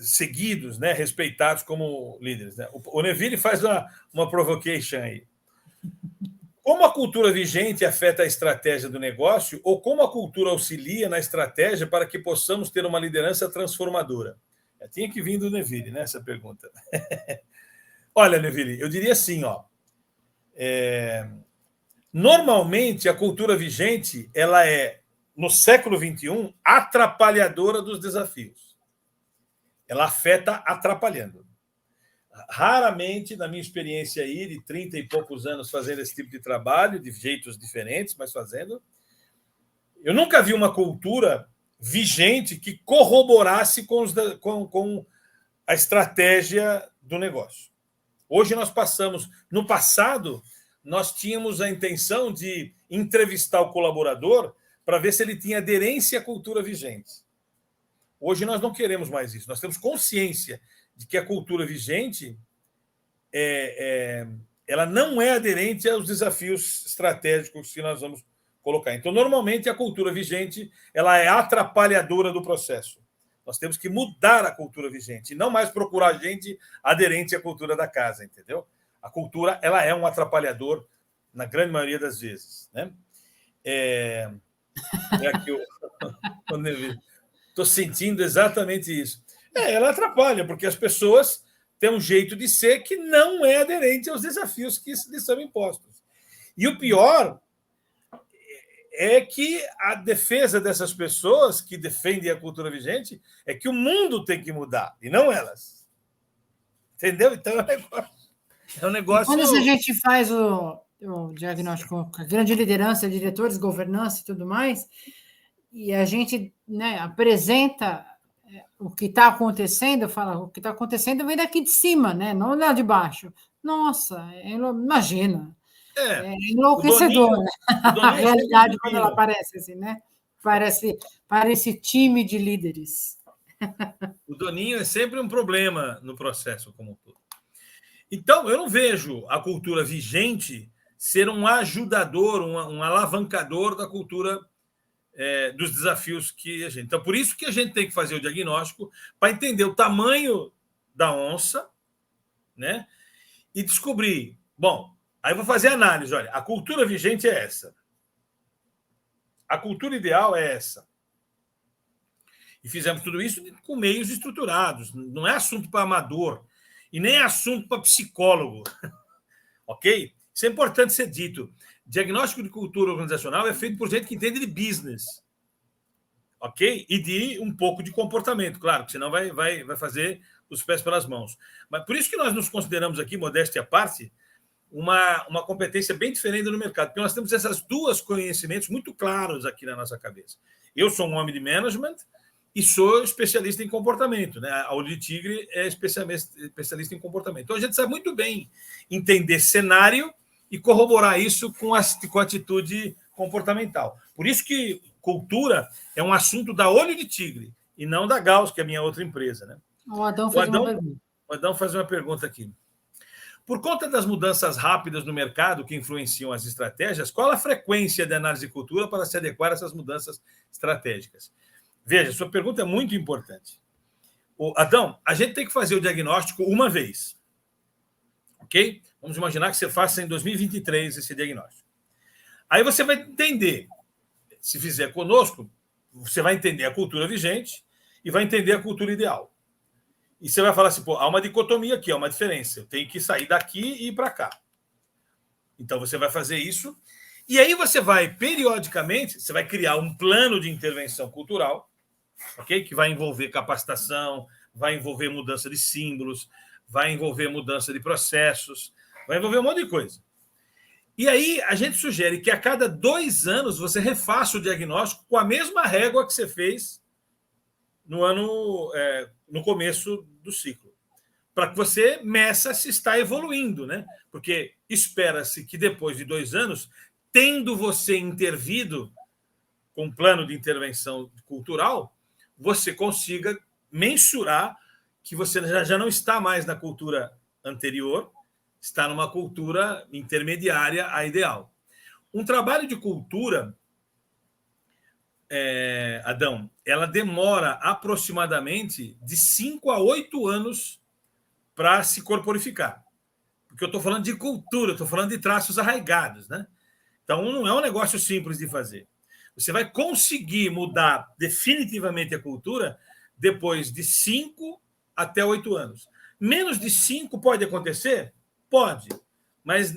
Speaker 1: seguidos, né, respeitados como líderes. Né? O Neville faz uma provocation aí. Como a cultura vigente afeta a estratégia do negócio ou como a cultura auxilia na estratégia para que possamos ter uma liderança transformadora? Tinha que vir do Neville, né, essa pergunta. Olha, Neville, eu diria assim, ó. Normalmente, a cultura vigente ela é, no século XXI, atrapalhadora dos desafios. Ela afeta atrapalhando. Raramente, na minha experiência aí, de 30 e poucos anos fazendo esse tipo de trabalho, de jeitos diferentes, mas fazendo, eu nunca vi uma cultura vigente que corroborasse com a estratégia do negócio. Hoje nós passamos... No passado, nós tínhamos a intenção de entrevistar o colaborador para ver se ele tinha aderência à cultura vigente. Hoje nós não queremos mais isso. Nós temos consciência de que a cultura vigente ela não é aderente aos desafios estratégicos que nós vamos colocar. Então, normalmente, a cultura vigente ela é atrapalhadora do processo. Nós temos que mudar a cultura vigente e não mais procurar gente aderente à cultura da casa, entendeu? A cultura ela é um atrapalhador na grande maioria das vezes. Né? Estou sentindo exatamente isso. Ela atrapalha, porque as pessoas têm um jeito de ser que não é aderente aos desafios que lhes são impostos. E o pior é que a defesa dessas pessoas que defendem a cultura vigente é que o mundo tem que mudar, e não elas. Entendeu? Então é um negócio...
Speaker 2: Quando a gente faz o diagnóstico com a grande liderança, diretores, governança e tudo mais, e a gente, né, apresenta o que está acontecendo, fala, o que está acontecendo vem daqui de cima, né? Não lá de baixo. Nossa, imagina. É enlouquecedor, né? A realidade quando ela aparece assim, né? Parece time de líderes.
Speaker 1: O doninho é sempre um problema no processo como um todo. Então, eu não vejo a cultura vigente ser um ajudador, um alavancador da cultura dos desafios que a gente... Então, por isso que a gente tem que fazer o diagnóstico para entender o tamanho da onça, né? E descobrir... Bom, aí eu vou fazer a análise. Olha, a cultura vigente é essa. A cultura ideal é essa. E fizemos tudo isso com meios estruturados. Não é assunto para amador e nem é assunto para psicólogo. Ok? Isso é importante ser dito. Diagnóstico de cultura organizacional é feito por gente que entende de business. Ok? E de um pouco de comportamento, claro, que senão vai fazer os pés pelas mãos. Mas por isso que nós nos consideramos aqui, modéstia à parte, uma competência bem diferente no mercado, porque nós temos essas duas conhecimentos muito claros aqui na nossa cabeça. Eu sou um homem de management e sou especialista em comportamento, né? A Olho de Tigre é especialista em comportamento. Então, a gente sabe muito bem entender cenário e corroborar isso com a atitude comportamental. Por isso que cultura é um assunto da Olho de Tigre e não da Gauss, que é a minha outra empresa, né?
Speaker 2: O Adão faz uma pergunta.
Speaker 1: O Adão faz uma pergunta aqui. Por conta das mudanças rápidas no mercado que influenciam as estratégias, qual a frequência de análise de cultura para se adequar a essas mudanças estratégicas? Veja, sua pergunta é muito importante. Adão, a gente tem que fazer o diagnóstico uma vez. Ok? Vamos imaginar que você faça em 2023 esse diagnóstico. Aí você vai entender, se fizer conosco, você vai entender a cultura vigente e vai entender a cultura ideal. E você vai falar assim, pô, há uma dicotomia aqui, há uma diferença. Eu tenho que sair daqui e ir para cá. Então, você vai fazer isso. E aí você vai, periodicamente, você vai criar um plano de intervenção cultural, ok? Que vai envolver capacitação, vai envolver mudança de símbolos, vai envolver mudança de processos, vai envolver um monte de coisa. E aí a gente sugere que a cada 2 anos você refaça o diagnóstico com a mesma régua que você fez no começo do ciclo, para que você meça se está evoluindo, né? Porque espera-se que depois de 2 anos, tendo você intervido com um plano de intervenção cultural, você consiga mensurar que você já não está mais na cultura anterior, está numa cultura intermediária à ideal. Um trabalho de cultura, Adão, ela demora aproximadamente de 5 a 8 anos para se corporificar. Porque eu estou falando de cultura, estou falando de traços arraigados, né? Então, não é um negócio simples de fazer. Você vai conseguir mudar definitivamente a cultura depois de 5 até 8 anos. Menos de 5 pode acontecer? Pode, mas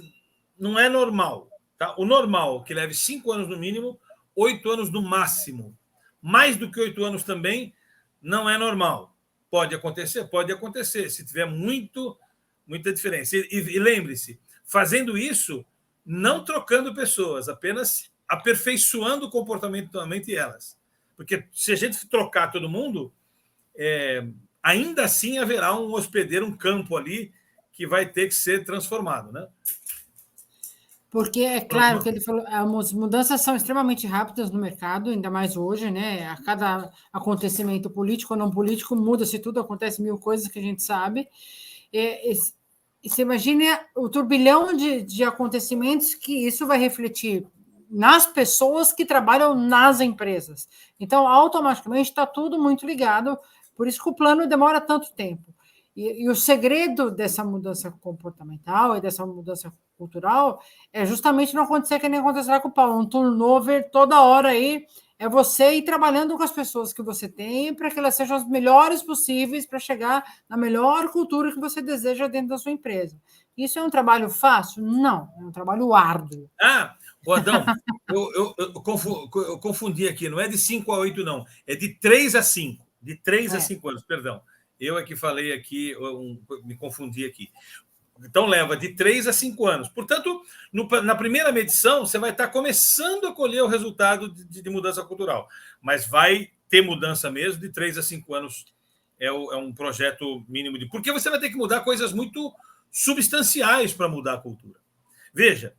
Speaker 1: não é normal. Tá? O normal é que leve 5 anos no mínimo, 8 anos no máximo. Mais do que 8 anos também não é normal. Pode acontecer? Pode acontecer, se tiver muita diferença. E lembre-se, fazendo isso, não trocando pessoas, apenas aperfeiçoando o comportamento da mente elas. Porque se a gente trocar todo mundo, ainda assim haverá um hospedeiro, um campo ali que vai ter que ser transformado, né?
Speaker 2: Porque é claro que ele falou, as mudanças são extremamente rápidas no mercado, ainda mais hoje, né? A cada acontecimento político ou não político muda-se tudo, acontece 1000 coisas que a gente sabe. E você imagina o turbilhão de acontecimentos que isso vai refletir nas pessoas que trabalham nas empresas. Então, automaticamente está tudo muito ligado, por isso que o plano demora tanto tempo. E o segredo dessa mudança comportamental e dessa mudança cultural é justamente não acontecer que nem acontecerá com o Paulo, um turnover toda hora aí, é você ir trabalhando com as pessoas que você tem para que elas sejam as melhores possíveis para chegar na melhor cultura que você deseja dentro da sua empresa. Isso é um trabalho fácil? Não, é um trabalho árduo.
Speaker 1: Adão, eu confundi aqui, não é de 5 a 8, não, é de 3 a 5. De 3 a 5 anos, perdão. Eu é que falei aqui, me confundi aqui. Então, leva de 3 a 5 anos. Portanto, na primeira medição, você vai estar começando a colher o resultado de mudança cultural. Mas vai ter mudança mesmo, de 3 a 5 anos é um projeto mínimo de... Porque você vai ter que mudar coisas muito substanciais para mudar a cultura. Veja,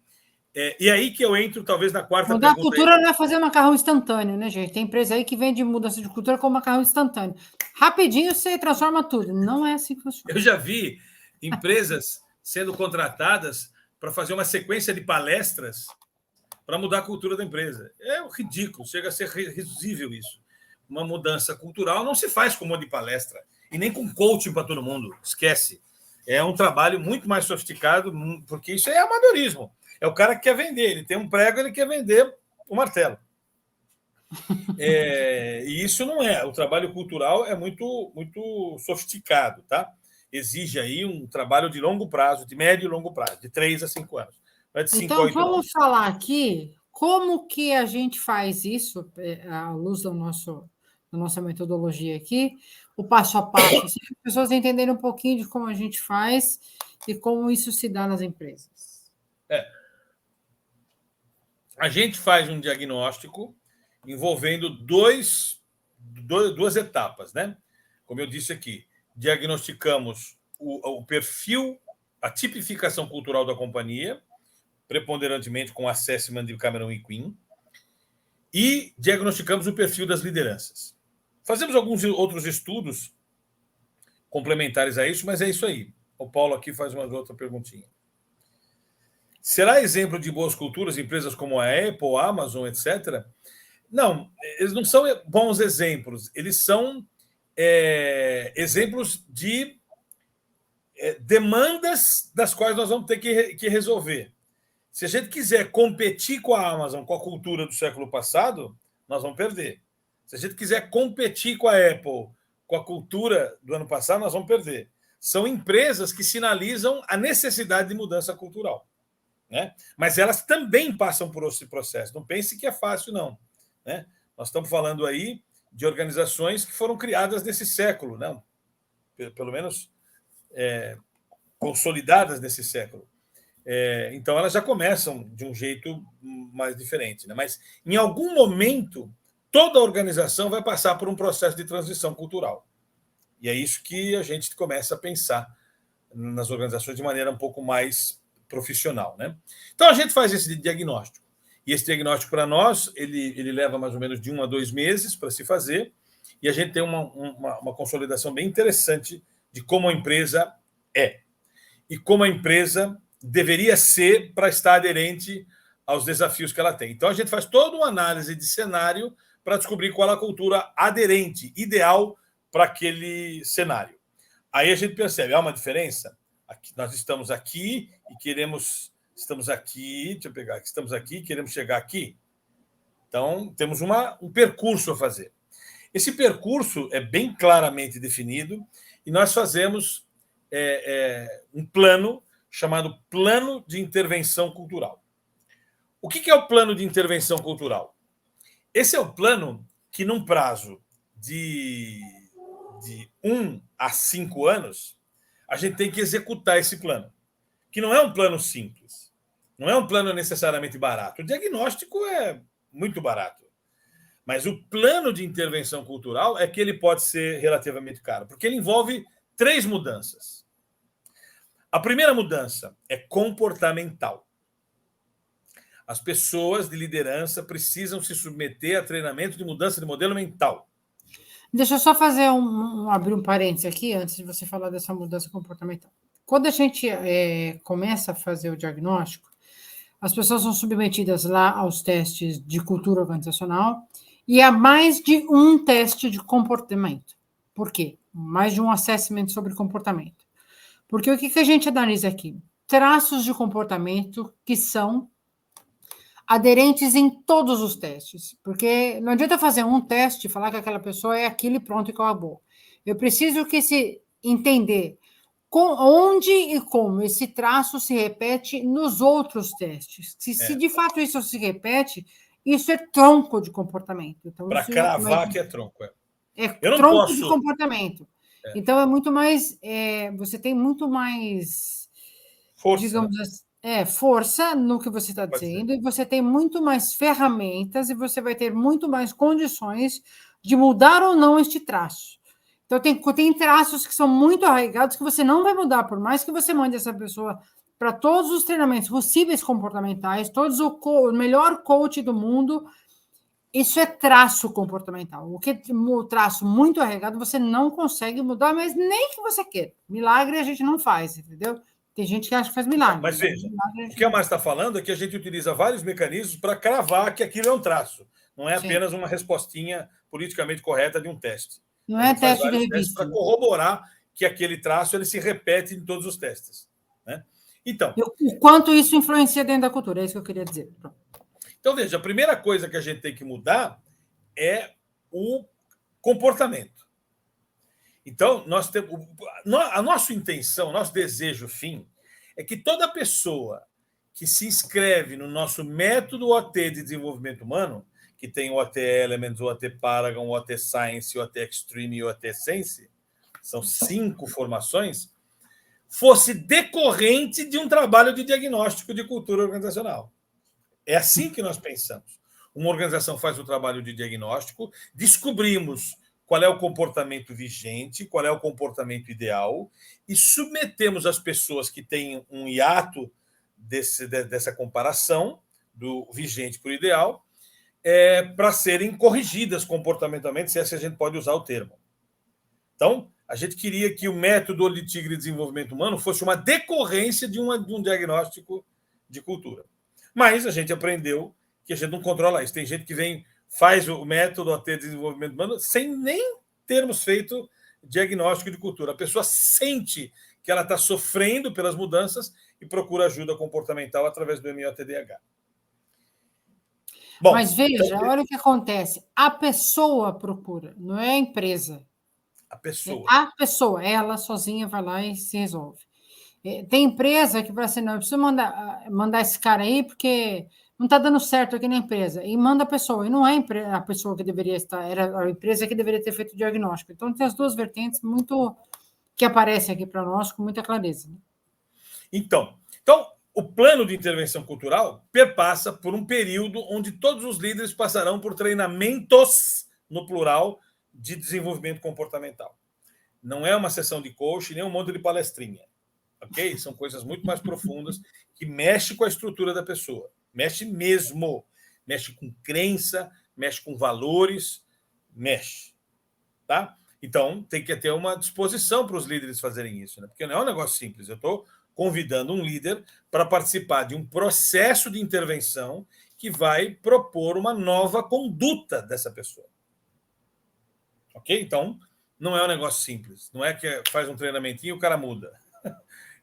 Speaker 1: E aí que eu entro, talvez, na quarta
Speaker 2: Mudar a
Speaker 1: pergunta.
Speaker 2: cultura não é fazer macarrão instantâneo, né, gente? Tem empresa aí que vende mudança de cultura com macarrão instantâneo. Rapidinho você transforma tudo. Não é assim que funciona.
Speaker 1: Eu já vi empresas sendo contratadas para fazer uma sequência de palestras para mudar a cultura da empresa. É ridículo, chega a ser risível isso. Uma mudança cultural não se faz com um monte de palestra e nem com coaching para todo mundo. Esquece. É um trabalho muito mais sofisticado, porque isso é amadorismo. É o cara que quer vender. Ele tem um prego, ele quer vender o martelo. E isso não é. O trabalho cultural é muito, muito sofisticado, tá? Exige aí um trabalho de longo prazo, de médio e longo prazo, de 3 a 5 anos. Não é de 5 a
Speaker 2: Então,
Speaker 1: 8 anos.
Speaker 2: vamos falar aqui como que a gente faz isso, à luz da nossa metodologia aqui, o passo a passo, assim, para as pessoas entenderem um pouquinho de como a gente faz e como isso se dá nas empresas.
Speaker 1: A gente faz um diagnóstico envolvendo duas etapas, né? Como eu disse aqui, diagnosticamos o perfil, a tipificação cultural da companhia, preponderantemente com assessment de Cameron e Quinn, e diagnosticamos o perfil das lideranças. Fazemos alguns outros estudos complementares a isso, mas é isso aí. O Paulo aqui faz uma outra perguntinha. Será exemplo de boas culturas empresas como a Apple, a Amazon, etc.? Não, eles não são bons exemplos, eles são exemplos de demandas das quais nós vamos ter que resolver. Se a gente quiser competir com a Amazon, com a cultura do século passado, nós vamos perder. Se a gente quiser competir com a Apple, com a cultura do ano passado, nós vamos perder. São empresas que sinalizam a necessidade de mudança cultural, né? Mas elas também passam por esse processo. Não pense que é fácil, não, né? Nós estamos falando aí de organizações que foram criadas nesse século, não? Pelo menos consolidadas nesse século. Então, elas já começam de um jeito mais diferente, né? Mas, em algum momento, toda organização vai passar por um processo de transição cultural. E é isso que a gente começa a pensar nas organizações de maneira um pouco mais profissional, né? Então, a gente faz esse diagnóstico. E esse diagnóstico, para nós, ele leva mais ou menos de 1 a 2 meses para se fazer, e a gente tem uma consolidação bem interessante de como a empresa é e como a empresa deveria ser para estar aderente aos desafios que ela tem. Então, a gente faz toda uma análise de cenário para descobrir qual é a cultura aderente, ideal para aquele cenário. Aí a gente percebe, há uma diferença? Nós estamos aqui e queremos... Estamos aqui, deixa eu pegar aqui, estamos aqui, queremos chegar aqui. Então, temos um percurso a fazer. Esse percurso é bem claramente definido e nós fazemos um plano chamado Plano de Intervenção Cultural. O que é o Plano de Intervenção Cultural? Esse é o plano que, num prazo de 1 a 5 anos, a gente tem que executar esse plano, que não é um plano simples, não é um plano necessariamente barato. O diagnóstico é muito barato, mas o plano de intervenção cultural é que ele pode ser relativamente caro, porque ele envolve 3 mudanças. A primeira mudança é comportamental. As pessoas de liderança precisam se submeter a treinamento de mudança de modelo mental.
Speaker 2: Deixa eu só fazer abrir um parênteses aqui, antes de você falar dessa mudança comportamental. Quando a gente começa a fazer o diagnóstico, as pessoas são submetidas lá aos testes de cultura organizacional e a mais de um teste de comportamento. Por quê? Mais de um assessment sobre comportamento. Porque o que a gente analisa aqui? Traços de comportamento que são aderentes em todos os testes. Porque não adianta fazer um teste e falar que aquela pessoa é aquilo e pronto, e acabou. Eu preciso entender onde e como esse traço se repete nos outros testes. Se de fato isso se repete, isso é tronco de comportamento. Então,
Speaker 1: para cravar que é tronco.
Speaker 2: Eu tronco posso... de comportamento. Então, é muito mais... você tem muito mais...
Speaker 1: Força.
Speaker 2: Digamos assim, força no que você está dizendo, e você tem muito mais ferramentas, e você vai ter muito mais condições de mudar ou não este traço. Então, tem traços que são muito arraigados que você não vai mudar, por mais que você mande essa pessoa para todos os treinamentos possíveis comportamentais, o melhor coach do mundo, isso é traço comportamental. O traço muito arregado você não consegue mudar, mas nem que você queira. Milagre a gente não faz, entendeu? Tem gente que acha que faz milagre.
Speaker 1: Mas veja, o que a Márcia está falando é que a gente utiliza vários mecanismos para cravar que aquilo é um traço. Não é apenas uma respostinha politicamente correta de um teste.
Speaker 2: Não é teste de revista.
Speaker 1: Para corroborar que aquele traço ele se repete em todos os testes. Né? Então,
Speaker 2: o quanto isso influencia dentro da cultura, é isso que eu queria dizer.
Speaker 1: Então, veja, a primeira coisa que a gente tem que mudar é o comportamento. Então, nós temos, a nossa intenção, nosso desejo fim, é que toda pessoa que se inscreve no nosso método OT de desenvolvimento humano, que tem o OT Elements, o OT Paragon, o OT Science, o OT Extreme e o OT Sense, são 5 formações, fosse decorrente de um trabalho de diagnóstico de cultura organizacional. É assim que nós pensamos. Uma organização faz o trabalho de diagnóstico, descobrimos qual é o comportamento vigente, qual é o comportamento ideal, e submetemos as pessoas que têm um hiato dessa comparação, do vigente para o ideal, para serem corrigidas comportamentalmente, se assim a gente pode usar o termo. Então, a gente queria que o método Olho de Tigre de desenvolvimento humano fosse uma decorrência de um diagnóstico de cultura. Mas a gente aprendeu que a gente não controla isso. Tem gente que faz o método OT de desenvolvimento humano sem nem termos feito diagnóstico de cultura. A pessoa sente que ela está sofrendo pelas mudanças e procura ajuda comportamental através do MOTDH.
Speaker 2: Bom, mas veja, então, olha o que acontece. A pessoa procura, não é a empresa.
Speaker 1: A pessoa.
Speaker 2: A pessoa, ela sozinha vai lá e se resolve. Tem empresa que fala assim, não, eu preciso mandar esse cara aí porque não está dando certo aqui na empresa. E manda a pessoa. E não é a pessoa que deveria estar, era a empresa que deveria ter feito o diagnóstico. Então, tem as duas vertentes muito que aparecem aqui para nós com muita clareza.
Speaker 1: Então, o plano de intervenção cultural perpassa por um período onde todos os líderes passarão por treinamentos, no plural, de desenvolvimento comportamental. Não é uma sessão de coach, nem um monte de palestrinha. Ok? São coisas muito mais profundas que mexem com a estrutura da pessoa. Mexe mesmo. Mexe com crença, mexe com valores, mexe. Tá? Então, tem que ter uma disposição para os líderes fazerem isso. Né? Porque não é um negócio simples. Eu estou convidando um líder para participar de um processo de intervenção que vai propor uma nova conduta dessa pessoa. Ok? Então, não é um negócio simples. Não é que faz um treinamentinho e o cara muda.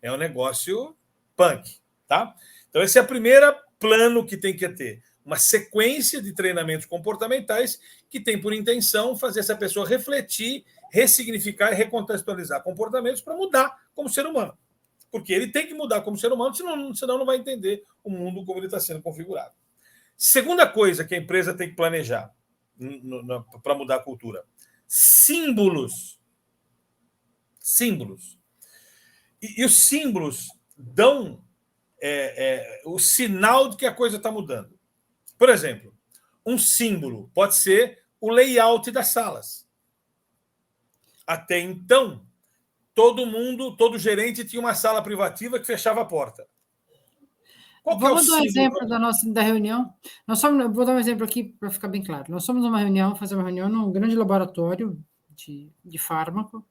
Speaker 1: É um negócio punk, tá? Então, esse é o primeiro plano que tem que ter. Uma sequência de treinamentos comportamentais que tem por intenção fazer essa pessoa refletir, ressignificar e recontextualizar comportamentos para mudar como ser humano. Porque ele tem que mudar como ser humano, senão não vai entender o mundo como ele está sendo configurado. Segunda coisa que a empresa tem que planejar para mudar a cultura. Símbolos. Símbolos. E os símbolos dão o sinal de que a coisa está mudando. Por exemplo, um símbolo pode ser o layout das salas. Até então, todo gerente tinha uma sala privativa que fechava a porta.
Speaker 2: Vamos dar um exemplo da reunião. Vou dar um exemplo aqui para ficar bem claro. Nós fomos fazer uma reunião num grande laboratório de fármaco,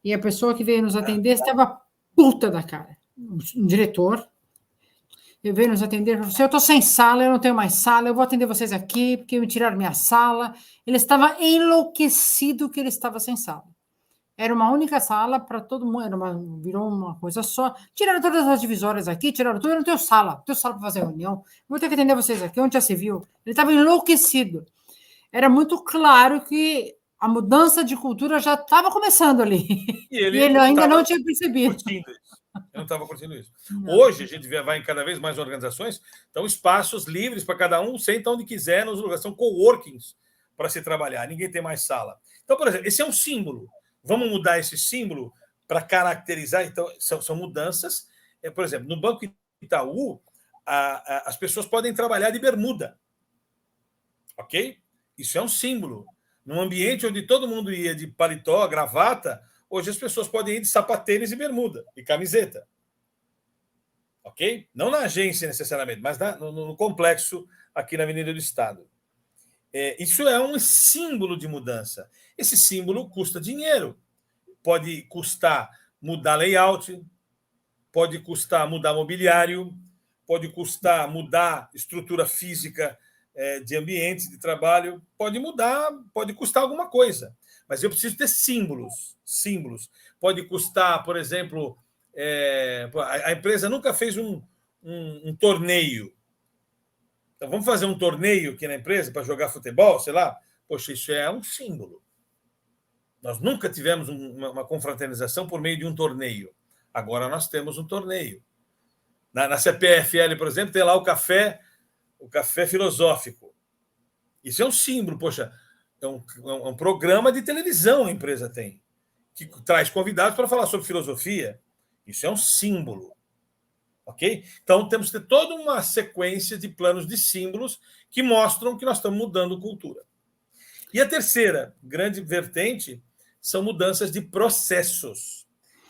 Speaker 2: e a pessoa que veio nos atender estava puta da cara. Um diretor veio nos atender e falou assim, eu estou sem sala, eu não tenho mais sala, eu vou atender vocês aqui, porque me tiraram minha sala. Ele estava enlouquecido que ele estava sem sala. Era uma única sala para todo mundo, virou uma coisa só. Tiraram todas as divisórias aqui, tiraram tudo, eu não tenho sala para fazer reunião, vou ter que atender vocês aqui, onde já se viu? Ele estava enlouquecido. Era muito claro que a mudança de cultura já estava começando ali. E ele ainda não tinha percebido.
Speaker 1: Eu não estava curtindo isso. Não. Hoje, a gente vai em cada vez mais organizações, então espaços livres para cada um, senta onde quiser, nos lugares, são coworkings para se trabalhar, ninguém tem mais sala. Então, por exemplo, esse é um símbolo. Vamos mudar esse símbolo para caracterizar. Então, são mudanças. Por exemplo, no Banco Itaú, as pessoas podem trabalhar de bermuda. Ok? Isso é um símbolo. Num ambiente onde todo mundo ia de paletó, gravata, hoje as pessoas podem ir de sapatênis e bermuda, e camiseta. ok? Não na agência necessariamente, mas no complexo aqui na Avenida do Estado. Isso é um símbolo de mudança. Esse símbolo custa dinheiro. Pode custar mudar layout, pode custar mudar mobiliário, pode custar mudar estrutura física de ambientes de trabalho, pode mudar, pode custar alguma coisa. Mas eu preciso ter símbolos. Símbolos. Pode custar, por exemplo, a empresa nunca fez um torneio. Então, vamos fazer um torneio aqui na empresa para jogar futebol, sei lá? Poxa, isso é um símbolo. Nós nunca tivemos uma confraternização por meio de um torneio. Agora nós temos um torneio. Na CPFL, por exemplo, tem lá o café filosófico. Isso é um símbolo, poxa, é um programa de televisão a empresa tem, que traz convidados para falar sobre filosofia. Isso é um símbolo. Ok? Então, temos que ter toda uma sequência de planos de símbolos que mostram que nós estamos mudando cultura. E a terceira grande vertente são mudanças de processos.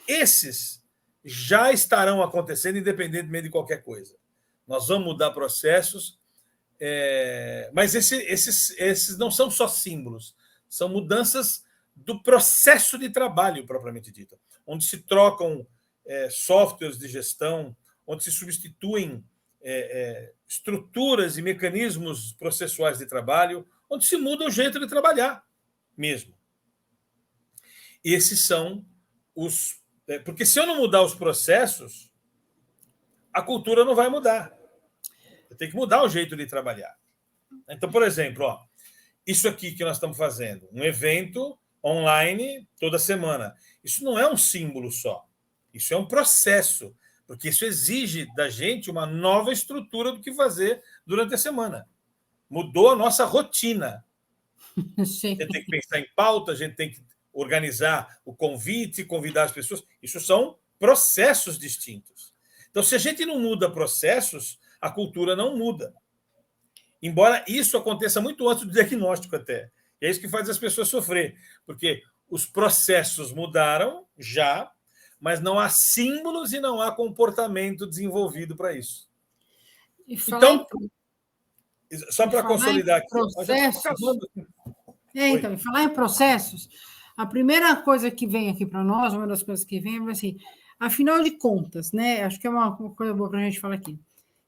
Speaker 1: Esses já estarão acontecendo independentemente de qualquer coisa. Nós vamos mudar processos, mas esses não são só símbolos, são mudanças do processo de trabalho propriamente dito, onde se trocam softwares de gestão, onde se substituem estruturas e mecanismos processuais de trabalho, onde se muda o jeito de trabalhar mesmo. Esses são os... Porque se eu não mudar os processos, a cultura não vai mudar. Eu tenho que mudar o jeito de trabalhar. Então, por exemplo, isso aqui que nós estamos fazendo, um evento online toda semana. Isso não é um símbolo só. Isso é um processo, porque isso exige da gente uma nova estrutura do que fazer durante a semana. Mudou a nossa rotina.
Speaker 2: Sim.
Speaker 1: A gente tem que pensar em pauta, a gente tem que organizar o convite, convidar as pessoas. Isso são processos distintos. Então, se a gente não muda processos, a cultura não muda. Embora isso aconteça muito antes do diagnóstico até. E é isso que faz as pessoas sofrer, porque os processos mudaram já, mas não há símbolos e não há comportamento desenvolvido para isso. Então, só para consolidar aqui.
Speaker 2: Processos, então, falar em processos, a primeira coisa que vem aqui para nós, uma das coisas que vem é assim, afinal de contas, né? Acho que é uma coisa boa para a gente falar aqui.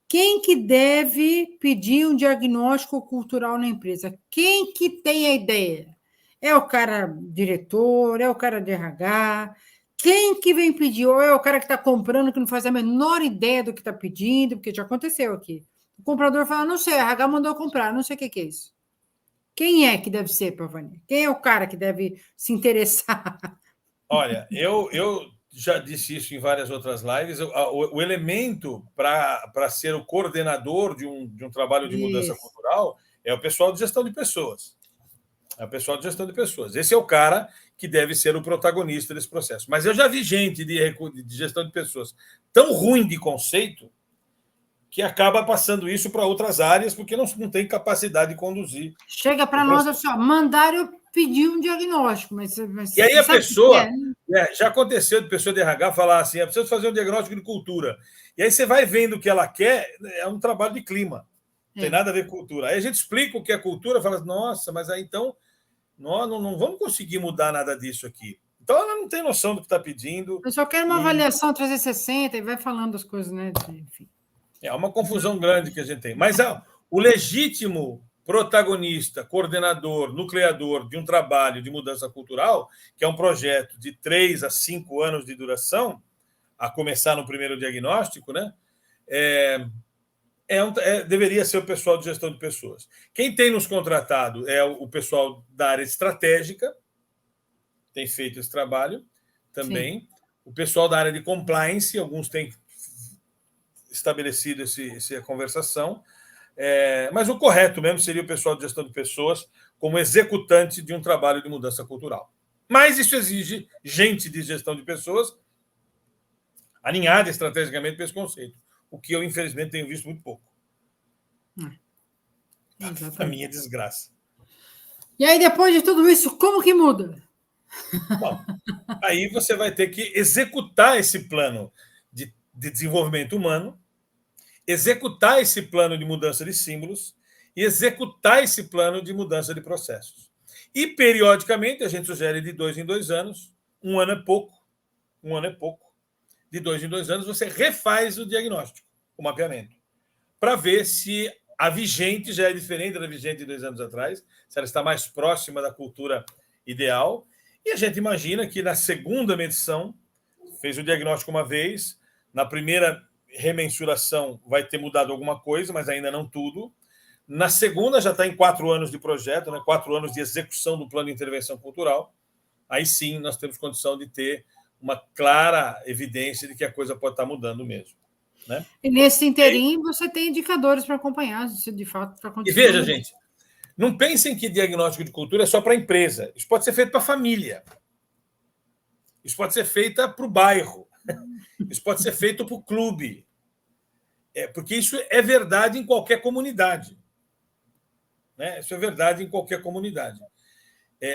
Speaker 2: Quem que deve pedir um diagnóstico cultural na empresa? Quem que tem a ideia? É o cara diretor, é o cara de RH? Quem que vem pedir? Ou é o cara que está comprando, que não faz a menor ideia do que está pedindo, porque já aconteceu aqui. O comprador fala, não sei, a RH mandou comprar, não sei o que é isso. Quem é que deve ser, Pavani? Quem é o cara que deve se interessar?
Speaker 1: Olha, eu já disse isso em várias outras lives. O elemento para ser o coordenador de um trabalho de mudança cultural é o pessoal de gestão de pessoas. É o pessoal de gestão de pessoas. Esse é o cara que deve ser o protagonista desse processo. Mas eu já vi gente de gestão de pessoas tão ruim de conceito que acaba passando isso para outras áreas porque não tem capacidade de conduzir.
Speaker 2: Chega para nós assim, mandaram eu pedir um diagnóstico. Mas
Speaker 1: e aí a pessoa... já aconteceu de pessoa de RH falar assim, é preciso fazer um diagnóstico de cultura. E aí você vai vendo o que ela quer, é um trabalho de clima. Não tem nada a ver com cultura. Aí a gente explica o que é cultura, fala, nossa, mas aí então nós não vamos conseguir mudar nada disso aqui. Então ela não tem noção do que está pedindo.
Speaker 2: Eu só quero uma avaliação 360 e vai falando as coisas, né? Enfim.
Speaker 1: É uma confusão grande que a gente tem. Mas o legítimo protagonista, coordenador, nucleador de um trabalho de mudança cultural, que é um projeto de 3 a 5 anos de duração, a começar no primeiro diagnóstico, né? Deveria ser o pessoal de gestão de pessoas. Quem tem nos contratado é o pessoal da área estratégica, tem feito esse trabalho também. Sim. O pessoal da área de compliance, alguns têm estabelecido essa conversação. Mas o correto mesmo seria o pessoal de gestão de pessoas como executante de um trabalho de mudança cultural. Mas isso exige gente de gestão de pessoas alinhada estrategicamente para esse conceito, o que eu, infelizmente, tenho visto muito pouco. A minha desgraça.
Speaker 2: E aí, depois de tudo isso, como que muda?
Speaker 1: Bom, aí você vai ter que executar esse plano de de desenvolvimento humano, executar esse plano de mudança de símbolos e executar esse plano de mudança de processos. E, periodicamente, a gente sugere de 2 em 2 anos, um ano é pouco, de 2 em 2 anos, você refaz o diagnóstico, o mapeamento, para ver se a vigente já é diferente da vigente de 2 anos atrás, se ela está mais próxima da cultura ideal. E a gente imagina que na segunda medição, fez o diagnóstico uma vez, na primeira remensuração vai ter mudado alguma coisa, mas ainda não tudo. Na segunda, já está em 4 anos de projeto, né? 4 anos de execução do plano de intervenção cultural. Aí sim nós temos condição de ter uma clara evidência de que a coisa pode estar mudando mesmo. Né?
Speaker 2: E nesse interim, você tem indicadores para acompanhar, se de fato está acontecendo.
Speaker 1: E veja, gente, não pensem que diagnóstico de cultura é só para a empresa. Isso pode ser feito para a família. Isso pode ser feito para o bairro. Isso pode ser feito para o clube. Porque isso é verdade em qualquer comunidade. Né? Isso é verdade em qualquer comunidade.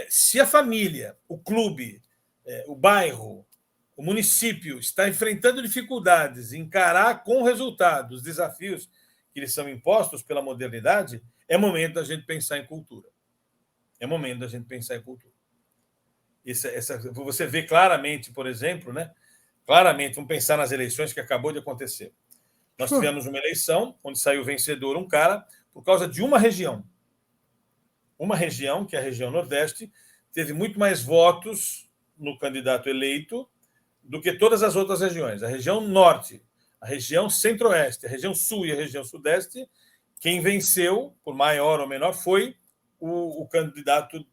Speaker 1: Se a família, o clube, o bairro, o município está enfrentando dificuldades em encarar com resultado os desafios que lhes são impostos pela modernidade, é momento da gente pensar em cultura. É momento da gente pensar em cultura. Você vê claramente, por exemplo, né? Claramente, vamos pensar nas eleições que acabou de acontecer. Nós tivemos uma eleição onde saiu vencedor um cara por causa de uma região. Uma região, que é a região Nordeste, teve muito mais votos no candidato eleito do que todas as outras regiões. A região Norte, a região Centro-Oeste, a região Sul e a região Sudeste, quem venceu, por maior ou menor, foi o candidato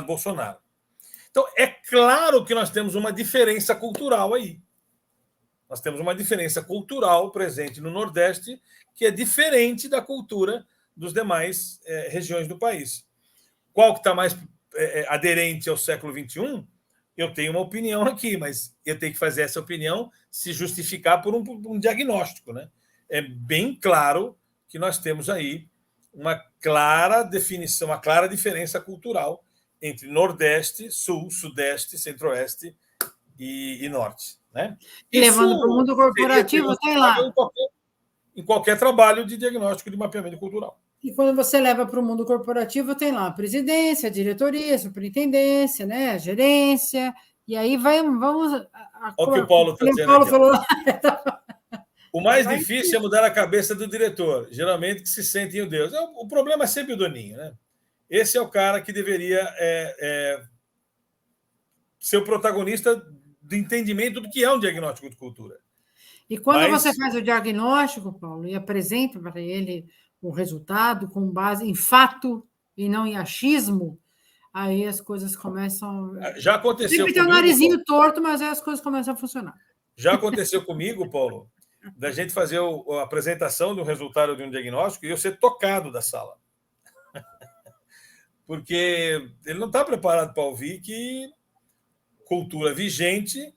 Speaker 1: Bolsonaro. Então, é claro que nós temos uma diferença cultural aí. Nós temos uma diferença cultural presente no Nordeste que é diferente da cultura dos demais regiões do país. Qual que está mais aderente ao século XXI? Eu tenho uma opinião aqui, mas eu tenho que fazer essa opinião se justificar por um diagnóstico. Né? É bem claro que nós temos aí uma clara definição, uma clara diferença cultural entre Nordeste, Sul, Sudeste, Centro-Oeste e Norte. Né?
Speaker 2: E levando para o mundo corporativo, tem lá.
Speaker 1: Em qualquer trabalho de diagnóstico de mapeamento cultural.
Speaker 2: E quando você leva para o mundo corporativo, tem lá a presidência, a diretoria, a superintendência, né, a gerência, e aí vamos...
Speaker 1: Olha o que o Paulo está dizendo.
Speaker 2: Paulo falou...
Speaker 1: O mais difícil é mudar a cabeça do diretor, geralmente que se sente em Deus. O problema é sempre o doninho. Né? Esse é o cara que deveria ser o protagonista do entendimento do que é um diagnóstico de cultura.
Speaker 2: E quando você faz o diagnóstico, Paulo, e apresenta para ele o resultado com base em fato e não em achismo, aí as coisas começam...
Speaker 1: Já aconteceu
Speaker 2: sempre tem o narizinho torto, mas aí as coisas começam a funcionar.
Speaker 1: Já aconteceu comigo, Paulo, da gente fazer a apresentação do resultado de um diagnóstico e eu ser tocado da sala. Porque ele não está preparado para ouvir que cultura vigente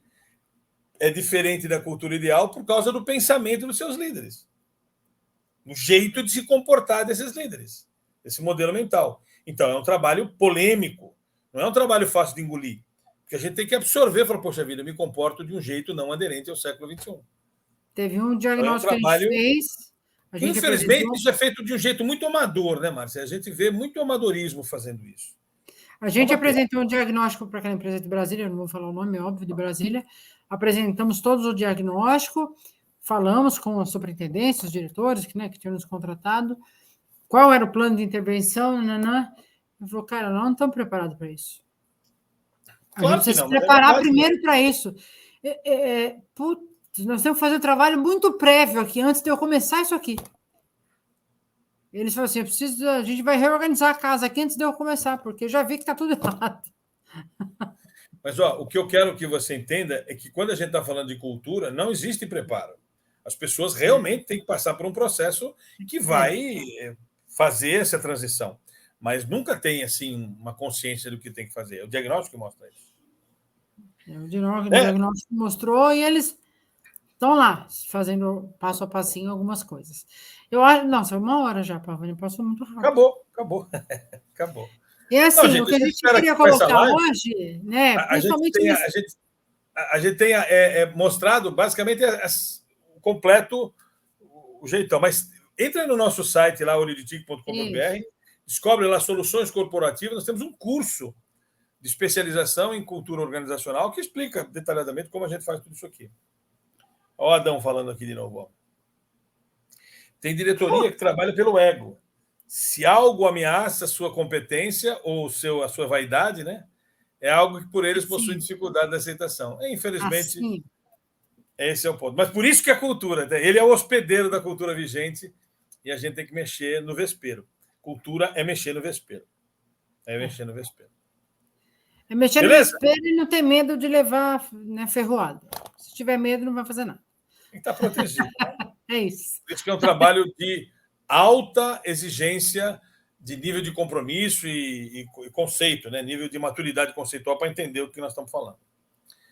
Speaker 1: é diferente da cultura ideal por causa do pensamento dos seus líderes. O jeito de se comportar desses líderes, esse modelo mental. Então, é um trabalho polêmico, não é um trabalho fácil de engolir, porque a gente tem que absorver e falar, poxa vida, eu me comporto de um jeito não aderente ao século XXI.
Speaker 2: Teve um diagnóstico que a gente fez...
Speaker 1: Infelizmente, isso é feito de um jeito muito amador, né, Márcia? A gente vê muito amadorismo fazendo isso.
Speaker 2: A gente apresentou um diagnóstico para aquela empresa de Brasília, não vou falar o nome, óbvio, de Brasília. Apresentamos todos o diagnóstico, falamos com a superintendência, os diretores que tinham nos contratado, qual era o plano de intervenção, Ele falou, cara, nós não estamos preparados para isso. A gente precisa se preparar primeiro para isso. Nós temos que fazer um trabalho muito prévio aqui, antes de eu começar isso aqui. Eles falaram assim, a gente vai reorganizar a casa aqui antes de eu começar, porque eu já vi que está tudo errado.
Speaker 1: Mas o que eu quero que você entenda é que quando a gente está falando de cultura, não existe preparo. As pessoas realmente têm que passar por um processo que vai fazer essa transição. Mas nunca tem assim uma consciência do que tem que fazer. É o diagnóstico que mostra isso.
Speaker 2: O diagnóstico mostrou e eles estão lá, fazendo passo a passinho algumas coisas. Eu acho... Nossa, 1 hora já, Pavani, passou muito rápido.
Speaker 1: Acabou.
Speaker 2: É assim, o que a gente queria colocar hoje, né?
Speaker 1: Principalmente... a gente tem mostrado basicamente o completo, o jeitão. Mas entra no nosso site lá, olhodetigre.com.br, descobre lá soluções corporativas. Nós temos um curso de especialização em cultura organizacional que explica detalhadamente como a gente faz tudo isso aqui. Olha o Adão falando aqui de novo. Ó. Tem diretoria que trabalha pelo ego. Se algo ameaça a sua competência ou a sua vaidade, né, é algo que por eles possui dificuldade de aceitação. Infelizmente, esse é o ponto. Mas por isso que a cultura, né, ele é o hospedeiro da cultura vigente e a gente tem que mexer no vespeiro. Cultura é mexer no vespeiro. É mexer no vespeiro.
Speaker 2: É mexer no vespeiro e não ter medo de levar, né, ferroada. Se tiver medo, não vai fazer nada.
Speaker 1: Tem que estar protegido.
Speaker 2: É isso.
Speaker 1: Isso que é um trabalho de alta exigência de nível de compromisso e conceito, né? Nível de maturidade conceitual para entender o que nós estamos falando.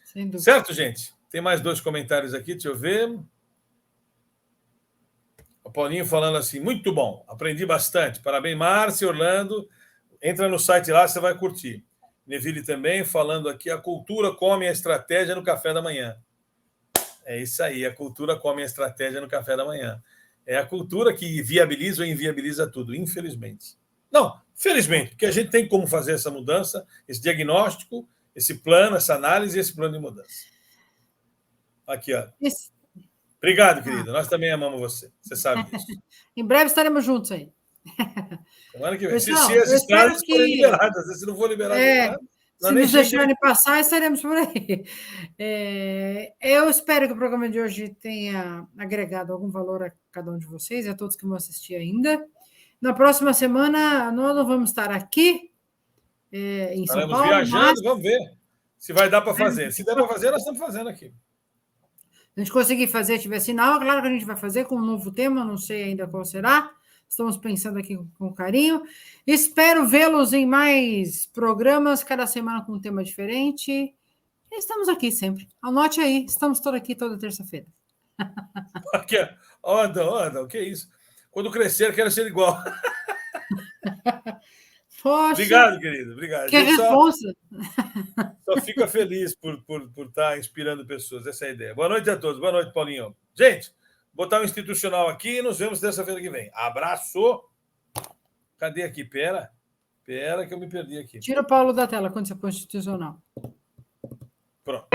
Speaker 2: Sem dúvida.
Speaker 1: Certo, gente? Tem mais 2 comentários aqui, deixa eu ver. O Paulinho falando assim, muito bom, aprendi bastante. Parabéns, Márcia, Orlando. Entra no site lá, você vai curtir. Neville também falando aqui, a cultura come a estratégia no café da manhã. É isso aí, a cultura come a estratégia no café da manhã. É a cultura que viabiliza ou inviabiliza tudo, infelizmente. Não, felizmente, porque a gente tem como fazer essa mudança, esse diagnóstico, esse plano, essa análise e esse plano de mudança. Aqui, ó. Obrigado, querido. Nós também amamos você. Você sabe disso.
Speaker 2: Em breve estaremos juntos aí.
Speaker 1: Semana que vem.
Speaker 2: Pessoal,
Speaker 1: se as estradas forem liberadas, se não for liberado,
Speaker 2: se nos deixarem passar, estaremos por aí. Eu espero que o programa de hoje tenha agregado algum valor a cada um de vocês e a todos que vão assistir ainda. Na próxima semana, nós não vamos estar aqui em São Paulo.
Speaker 1: Viajando, vamos ver se vai dar para fazer. Se der para fazer, nós estamos fazendo aqui.
Speaker 2: Se a gente conseguir fazer, tiver sinal, claro que a gente vai fazer com um novo tema, não sei ainda qual será. Estamos pensando aqui com carinho. Espero vê-los em mais programas, cada semana com um tema diferente. E estamos aqui sempre. Anote aí, estamos todos aqui toda terça-feira.
Speaker 1: Aqui, Andam, que isso? Quando crescer, quero ser igual.
Speaker 2: Poxa,
Speaker 1: obrigado, querido. Obrigado.
Speaker 2: Que responsa.
Speaker 1: Só fica feliz por estar inspirando pessoas. Essa é a ideia. Boa noite a todos. Boa noite, Paulinho. Gente, botar um institucional aqui e nos vemos terça-feira que vem. Abraço. Cadê aqui? Pera que eu me perdi aqui.
Speaker 2: Tira o Paulo da tela quando você for institucional.
Speaker 1: Pronto.